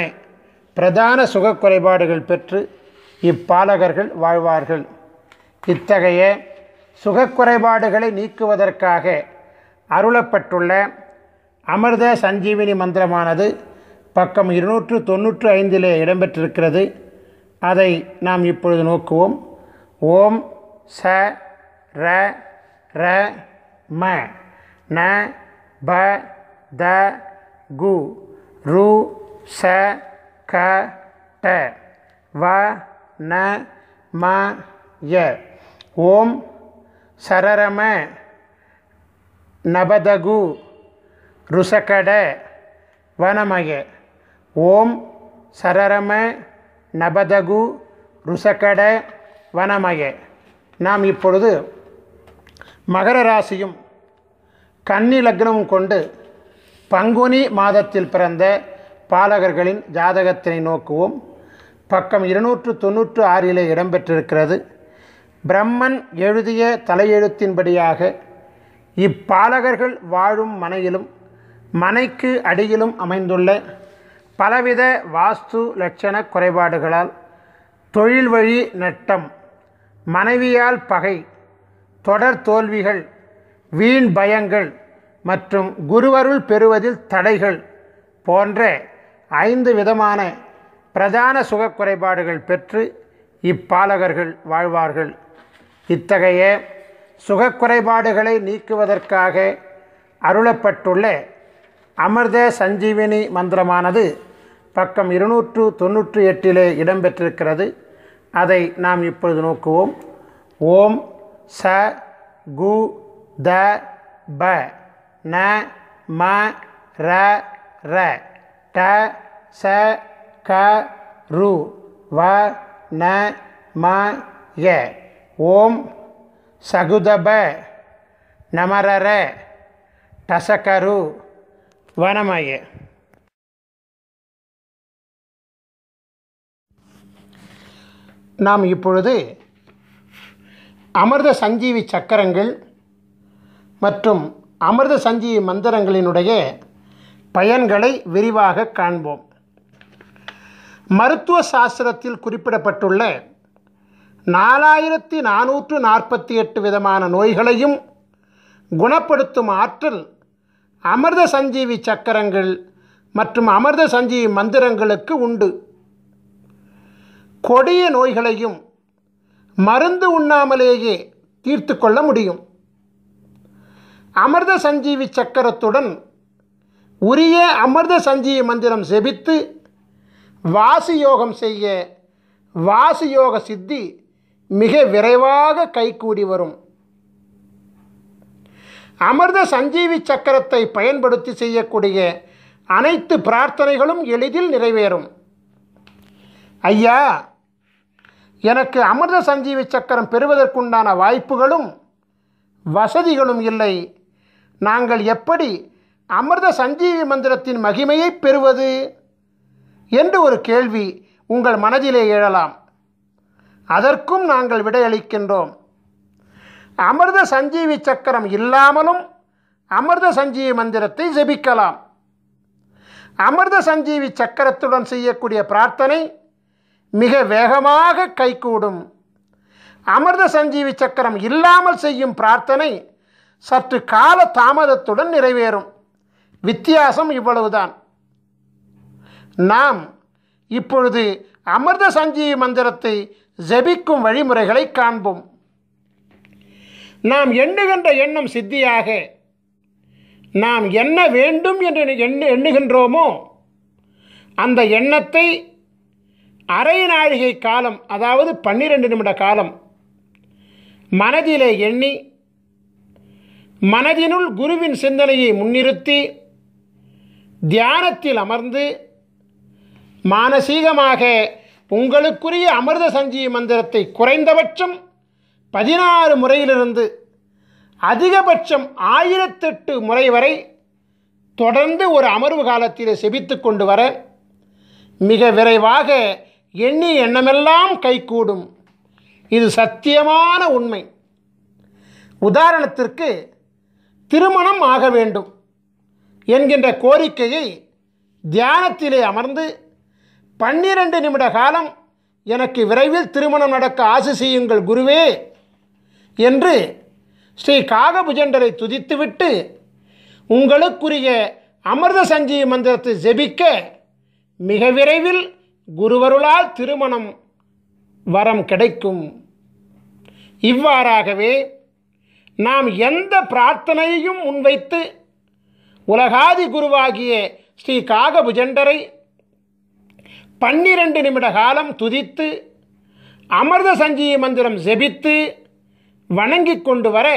பிரதான சுக குறைபாடுகள் பெற்று இப்பாலகர்கள் வாழ்வார்கள். இத்தகைய சுகக்குறைபாடுகளை நீக்குவதற்காக அருளப்பட்டுள்ள அமிர்த சஞ்சீவினி மந்திரமானது பக்கம் 295 இடம்பெற்றிருக்கிறது. அதை நாம் இப்பொழுது நோக்குவோம். ஓம் ச ர ர ம ந ப த கு ரு ச க ட வ ந ம ய. ஓம் சரரம நபதகு ருசகட வனமய. ஓம் சரரம நபதகு ருசகட வனமய. நாம் இப்பொழுது மகர ராசியும் கன்னி லக்னமும் கொண்டு பங்குனி மாதத்தில் பிறந்த பாலகர்களின் ஜாதகத்தினை நோக்குவோம். பக்கம் 296 இடம்பெற்றிருக்கிறது. பிரம்மன் எழுதிய தலையெழுத்தின்படியாக இப்பாலகர்கள் வாழும் மனையிலும் மனைக்கு அடியிலும் அமைந்துள்ள பலவித வாஸ்து லட்சண குறைபாடுகளால் தொழில் வழி நட்டம், மனைவியால் பகை, தொடர் தோல்விகள், வீண் பயங்கள் மற்றும் குருவருள் பெறுவதில் தடைகள் போன்ற 5 விதமான பிரதான சுக குறைபாடுகள் பெற்று இப்பாலகர்கள் வாழ்வார்கள். இத்தகைய சுகக்குறைபாடுகளை நீக்குவதற்காக அருளப்பட்டுள்ள அமிர்த சஞ்சீவினி மந்திரமானது பக்கம் 298 இடம்பெற்றிருக்கிறது. அதை நாம் இப்பொழுது நோக்குவோம். ஓம் ச கு த ப ந ம ர ர ட ச க ரு வ ந ம ய. ஓம் சகுதப நமரர டசகரு வனமய. நாம் இப்பொழுது அமிர்த சஞ்சீவி சக்கரங்கள் மற்றும் அமிர்த சஞ்சீவி மந்திரங்களினுடைய பயன்களை விரிவாக காண்போம். மருத்துவ சாஸ்திரத்தில் குறிப்பிடப்பட்டுள்ள 4448 விதமான நோய்களையும் குணப்படுத்தும் ஆற்றல் அமிர்த சஞ்சீவி சக்கரங்கள் மற்றும் அமிர்த சஞ்சீவி மந்திரங்களுக்கு உண்டு. கொடிய நோய்களையும் மருந்து உண்ணாமலேயே தீர்த்து கொள்ள முடியும். அமிர்த சஞ்சீவி சக்கரத்துடன் உரிய அமிர்த சஞ்சீவி மந்திரம் செபித்து வாசி யோகம் செய்ய வாசி யோக சித்தி மிக விரைவாக கைகூடி வரும். அமிர்த சஞ்சீவி சக்கரத்தை பயன்படுத்தி செய்யக்கூடிய அனைத்து பிரார்த்தனைகளும் எளிதில் நிறைவேறும். ஐயா, எனக்கு அமிர்த சஞ்சீவி சக்கரம் பெறுவதற்குண்டான வாய்ப்புகளும் வசதிகளும் இல்லை. நாங்கள் எப்படி அமிர்த சஞ்சீவி மந்திரத்தின் மகிமையை பெறுவது என்று ஒரு கேள்வி உங்கள் மனதிலே எழலாம். அதற்கும் நாங்கள் விடையளிக்கின்றோம். அமிர்த சஞ்சீவி சக்கரம் இல்லாமலும் அமிர்த சஞ்சீவி மந்திரத்தை ஜெபிக்கலாம். அமிர்த சஞ்சீவி சக்கரத்துடன் செய்யக்கூடிய பிரார்த்தனை மிக வேகமாக கைகூடும். அமிர்த சஞ்சீவி சக்கரம் இல்லாமல் செய்யும் பிரார்த்தனை சற்று கால தாமதத்துடன் நிறைவேறும். வித்தியாசம் இவ்வளவுதான். நாம் இப்பொழுது அமிர்த சஞ்சீவி மந்திரத்தை ஜெபிக்கும் வழிமுறைகளை காண்போம். நாம் எண்ணுகின்ற எண்ணம் சித்தியாக நாம் என்ன வேண்டும் என்று எண்ணுகின்றோமோ அந்த எண்ணத்தை அரை நாழிகை காலம், அதாவது 12 நிமிட காலம் மனதிலே எண்ணி மனதினுள் குருவின் சிந்தனையை முன்னிறுத்தி தியானத்தில் அமர்ந்து மானசீகமாக உங்களுக்குரிய அமிர்த சஞ்சீவி மந்திரத்தை குறைந்தபட்சம் 16 முறையிலிருந்து அதிகபட்சம் 1008 முறை வரை தொடர்ந்து ஒரு அமர்வு காலத்தில் செபித்து கொண்டு வர மிக விரைவாக எண்ணிய எண்ணமெல்லாம் கைகூடும். இது சத்தியமான உண்மை. உதாரணத்திற்கு, திருமணம் ஆக வேண்டும் என்கின்ற கோரிக்கையை தியானத்திலே அமர்ந்து 12 நிமிட காலம் எனக்கு விரைவில் திருமணம் நடக்க ஆசி செய்யுங்கள் குருவே என்று ஸ்ரீ காகபுஜண்டரை துதித்துவிட்டு உங்களுக்குரிய அமிர்த சஞ்சீவி மந்திரத்தை ஜெபிக்க மிக விரைவில் குருவருளால் திருமணம் வரம் கிடைக்கும். இவ்வாறாகவே நாம் எந்த பிரார்த்தனையையும் முன்வைத்து உலகாதி குருவாகிய ஸ்ரீ காகபுஜண்டரை 12 நிமிட காலம் துதித்து அமிர்த சஞ்சீவி மந்திரம் ஜெபித்து வணங்கி கொண்டு வர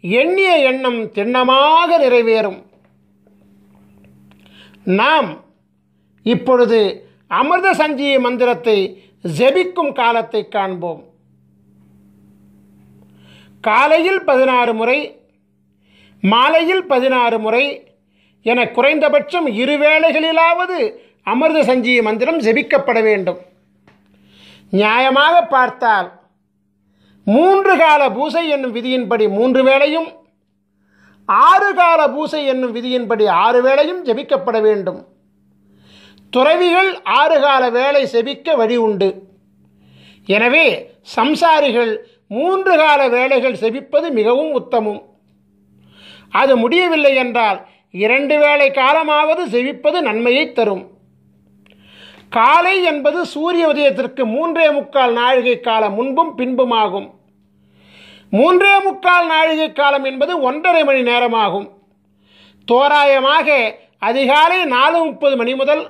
எண்ணிய எண்ணம் திண்ணமாக நிறைவேறும். நாம் இப்பொழுது அமிர்த சஞ்சீவி மந்திரத்தை ஜெபிக்கும் காலத்தை காண்போம். காலையில் 16 முறை, மாலையில் 16 முறை என குறைந்தபட்சம் 2 வேளைகளிலாவது அமிர்த சஞ்சீவி மந்திரம் ஜெபிக்கப்பட வேண்டும். நியாயமாக பார்த்தால் 3 கால பூசை என்னும் விதியின்படி 3 வேளையும், 6 கால பூசை என்னும் விதியின்படி 6 வேளையும் ஜெபிக்கப்பட வேண்டும். துறவிகள் 6 கால வேளை செபிக்க வழி உண்டு. எனவே சம்சாரிகள் 3 கால வேளைகள் செபிப்பது மிகவும் உத்தமம். அது முடியவில்லை என்றால் 2 வேளை காலமாவது செபிப்பது நன்மையை தரும். காலை என்பது சூரிய உதயத்திற்கு 3.25 நாழிகை காலம் முன்பும் பின்புமாகும். 3.25 நாழிகை காலம் என்பது 1.5 மணி நேரமாகும். தோராயமாக அதிகாலை 4:30 மணி முதல்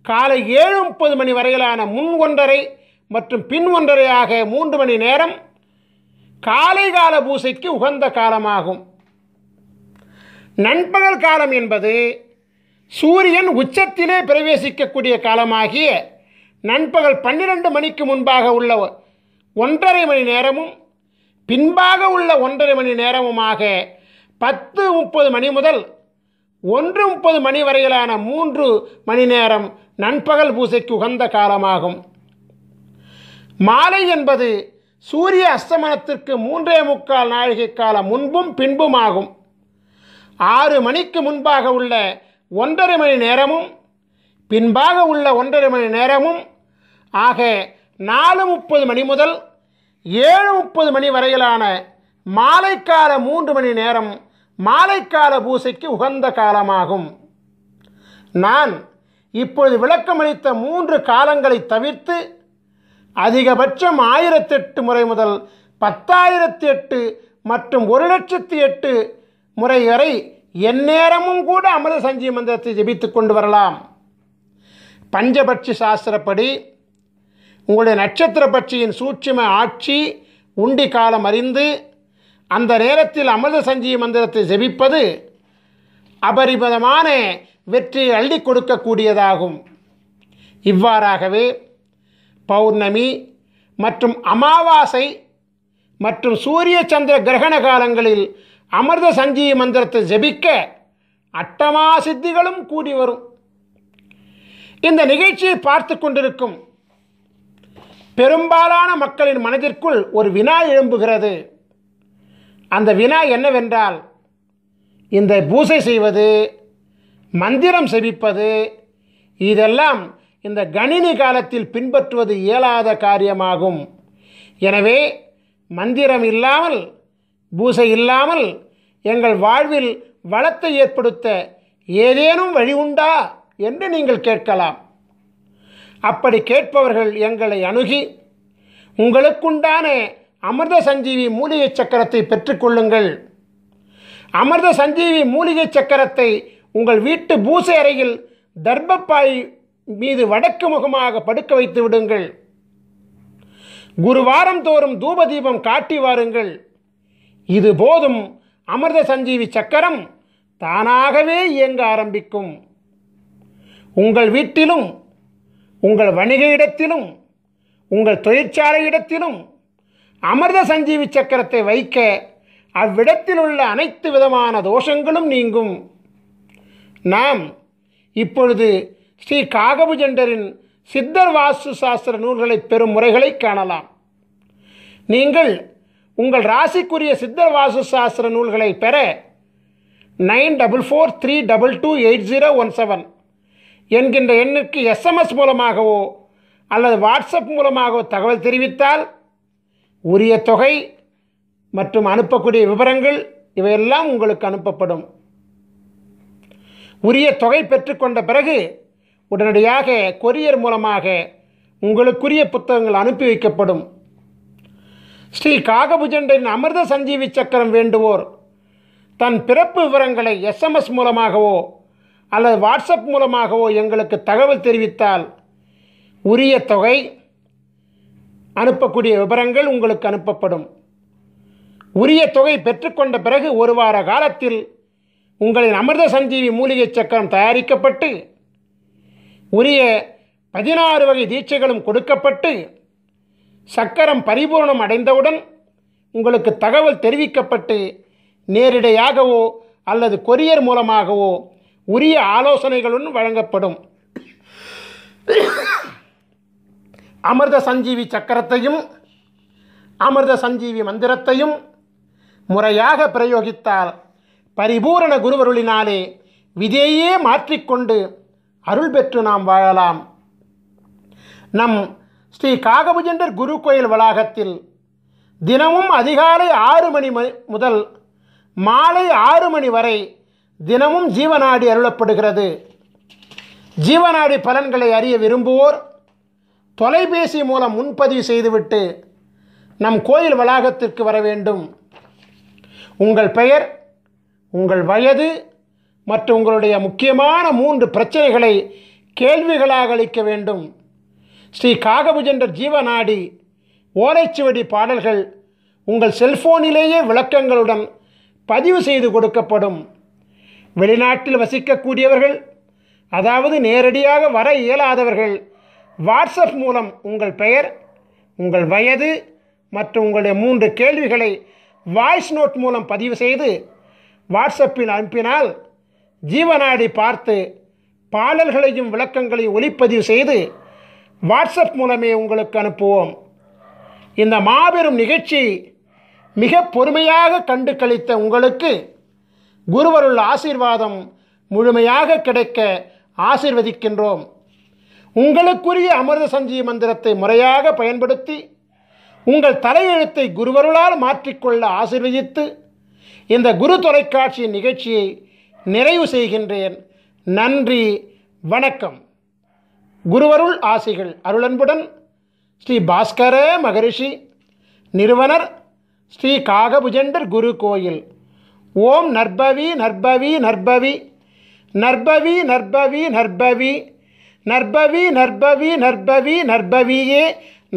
காலை 7:30 மணி வரையிலான முன் 1.5 மற்றும் பின் 1.5 ஆக 3 மணி நேரம் காலை கால பூசைக்கு உகந்த காலமாகும். நண்பகல் காலம் என்பது சூரியன் உச்சத்திலே பிரவேசிக்கக்கூடிய காலமாகிய நண்பகல் 12 மணிக்கு முன்பாக உள்ள 1.5 மணி நேரமும் பின்பாக உள்ள 1.5 மணி நேரமுமாக 10:30 மணி முதல் 1:30 மணி வரையிலான 3 மணி நேரம் நண்பகல் பூசைக்கு உகந்த காலமாகும். மாலை என்பது சூரிய அஸ்தமனத்திற்கு 3.25 நாழிகை காலம் முன்பும் பின்புமாகும். 6 மணிக்கு முன்பாக உள்ள 1.5 மணி நேரமும் பின்பாக உள்ள 1.5 மணி நேரமும் ஆக 4:30 மணி முதல் 7:30 மணி வரையிலான மாலைக்கால 3 மணி நேரம் மாலைக்கால பூசைக்கு உகந்த காலமாகும். நான் இப்பொழுது விளக்கமளித்த 3 காலங்களை தவிர்த்து அதிகபட்சம் 1008 முறை முதல் 10,008 மற்றும் 1,08,008 முறை வரை எந்நேரமும் கூட அமிர்த சஞ்சீவி மந்திரத்தை ஜெபித்துக் கொண்டு வரலாம். பஞ்சபட்சி சாஸ்திரப்படி உங்களுடைய நட்சத்திர பட்சியின் சூட்சும ஆட்சி உண்டி காலம் அறிந்து அந்த நேரத்தில் அமிர்த சஞ்சீவி மந்திரத்தை ஜெபிப்பது அபரிமிதமான வெற்றியை அள்ளி கொடுக்கக்கூடியதாகும். இவ்வாறாகவே பௌர்ணமி மற்றும் அமாவாசை மற்றும் சூரிய சந்திர கிரகண காலங்களில் அமிர்த சஞ்சீவி மந்திரத்தை ஜெபிக்க அட்டமா சித்திகளும் கூடி வரும். இந்த நிகழ்ச்சியை பார்த்து கொண்டிருக்கும் பெரும்பாலான மக்களின் மனதிற்குள் ஒரு வினா எழும்புகிறது. அந்த வினா என்னவென்றால், இந்த பூசை செய்வது, மந்திரம் செபிப்பது, இதெல்லாம் இந்த கணினி காலத்தில் பின்பற்றுவது இயலாத காரியமாகும். எனவே மந்திரம் இல்லாமல், பூசை இல்லாமல் எங்கள் வாழ்வில் வளத்தை ஏற்படுத்த ஏதேனும் வழி உண்டா என்று நீங்கள் கேட்கலாம். அப்படி கேட்பவர்கள் எங்களை அணுகி உங்களுக்குண்டான அமிர்த சஞ்சீவி மூலிகை சக்கரத்தை பெற்றுக்கொள்ளுங்கள். அமிர்த சஞ்சீவி மூலிகை சக்கரத்தை உங்கள் வீட்டு பூசை அறையில் தர்பப்பாய் மீது வடக்கு முகமாக படுக்க வைத்து விடுங்கள். குருவாரம் தோறும் தூப தீபம் காட்டி வாருங்கள். இது போதும், அமிர்த சஞ்சீவி சக்கரம் தானாகவே இயங்க ஆரம்பிக்கும். உங்கள் வீட்டிலும், உங்கள் வணிக இடத்திலும், உங்கள் தொழிற்சாலை இடத்திலும் அமிர்த சஞ்சீவி சக்கரத்தை வைக்க அவ்விடத்தில் உள்ள அனைத்து விதமான தோஷங்களும் நீங்கும். நாம் இப்பொழுது ஸ்ரீ காகபுஜண்டரின் சித்தர் வாஸ்து சாஸ்திர நூல்களை பெறும் முறைகளை காணலாம். நீங்கள் உங்கள் ராசிக்குரிய சித்தர் வாஸ்து சாஸ்திர நூல்களை பெற 9443228017 என்கின்ற எண்ணுக்கு SMS மூலமாகவோ அல்லது வாட்ஸ்அப் மூலமாகவோ தகவல் தெரிவித்தால் உரிய தொகை மற்றும் அனுப்பக்கூடிய விவரங்கள் இவையெல்லாம் உங்களுக்கு அனுப்பப்படும். உரிய தொகை பெற்றுக்கொண்ட பிறகு உடனடியாக கொரியர் மூலமாக உங்களுக்குரிய புத்தகங்கள் அனுப்பி வைக்கப்படும். ஸ்ரீ காகபுஜண்டரின் அமிர்த சஞ்சீவி சக்கரம் வேண்டுவோர் தன் பிறப்பு விவரங்களை SMS மூலமாகவோ அல்லது வாட்ஸ்அப் மூலமாகவோ எங்களுக்கு தகவல் தெரிவித்தால் உரிய தொகை, அனுப்பக்கூடிய விவரங்கள் உங்களுக்கு அனுப்பப்படும். உரிய தொகை பெற்றுக்கொண்ட பிறகு ஒரு வார காலத்தில் உங்களின் அமிர்த சஞ்சீவி மூலிகை சக்கரம் தயாரிக்கப்பட்டு உரிய 16 வகை தீட்சைகளும் கொடுக்கப்பட்டு சக்கரம் பரிபூர்ணம் அடைந்தவுடன் உங்களுக்கு தகவல் தெரிவிக்கப்பட்டு நேரிடையாகவோ அல்லது கொரியர் மூலமாகவோ உரிய ஆலோசனைகளுடன் வழங்கப்படும். அமிர்த சஞ்சீவி சக்கரத்தையும் அமிர்த சஞ்சீவி மந்திரத்தையும் முறையாக பிரயோகித்தால் பரிபூரண குருவருளினாலே விதையே மாற்றிக்கொண்டு அருள் பெற்று நாம் வாழலாம். நம் ஸ்ரீ காகபுஜண்டர் குரு கோயில் வளாகத்தில் தினமும் அதிகாலை 6 மணி முதல் மாலை 6 மணி வரை தினமும் ஜீவநாடி அருளப்படுகிறது. ஜீவநாடி பலன்களை அறிய விரும்புவோர் தொலைபேசி மூலம் முன்பதிவு செய்துவிட்டு நம் கோயில் வளாகத்திற்கு வர வேண்டும். உங்கள் பெயர், உங்கள் வயது மற்றும் உங்களுடைய முக்கியமான 3 பிரச்சனைகளை கேள்விகளாக அளிக்க வேண்டும். ஸ்ரீ காகபுஜண்டர் ஜீவநாடி ஓலைச்சுவடி பாடல்கள் உங்கள் செல்போனிலேயே விளக்கங்களுடன் பதிவு செய்து கொடுக்கப்படும். வெளிநாட்டில் வசிக்கக்கூடியவர்கள், அதாவது நேரடியாக வர இயலாதவர்கள், வாட்ஸ்அப் மூலம் உங்கள் பெயர், உங்கள் வயது மற்றும் உங்களுடைய 3 கேள்விகளை வாய்ஸ் நோட் மூலம் பதிவு செய்து வாட்ஸ்அப்பில் அனுப்பினால் ஜீவநாடி பார்த்து பாடல்களையும் விளக்கங்களையும் ஒலிப்பதிவு செய்து வாட்ஸ்அப் மூலமே உங்களுக்கு அனுப்புவோம். இந்த மாபெரும் நிகழ்ச்சி மிக பொறுமையாக கண்டு கழித்த உங்களுக்கு குருவருள் ஆசீர்வாதம் முழுமையாக கிடைக்க ஆசீர்வதிக்கின்றோம். உங்களுக்குரிய அமிர்த சஞ்சீவி மந்திரத்தை முறையாக பயன்படுத்தி உங்கள் தலையெழுத்தை குருவருளால் மாற்றிக்கொள்ள ஆசீர்வதித்து இந்த குரு தொலைக்காட்சியின் நிகழ்ச்சியை நிறைவு செய்கின்றேன். நன்றி, வணக்கம். குருவருள் ஆசிகள் அருளன்புடன் ஸ்ரீ பாஸ்கர மகரிஷி, நிறுவனர் ஸ்ரீ காகபுஜண்டர் குரு கோயில். ஓம் நற்பவி நற்பவி நற்பவி நற்பவி நற்பவி நற்பவி நற்பவி நற்பவி நற்பவி நற்பவியே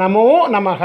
நமோ நமஹ.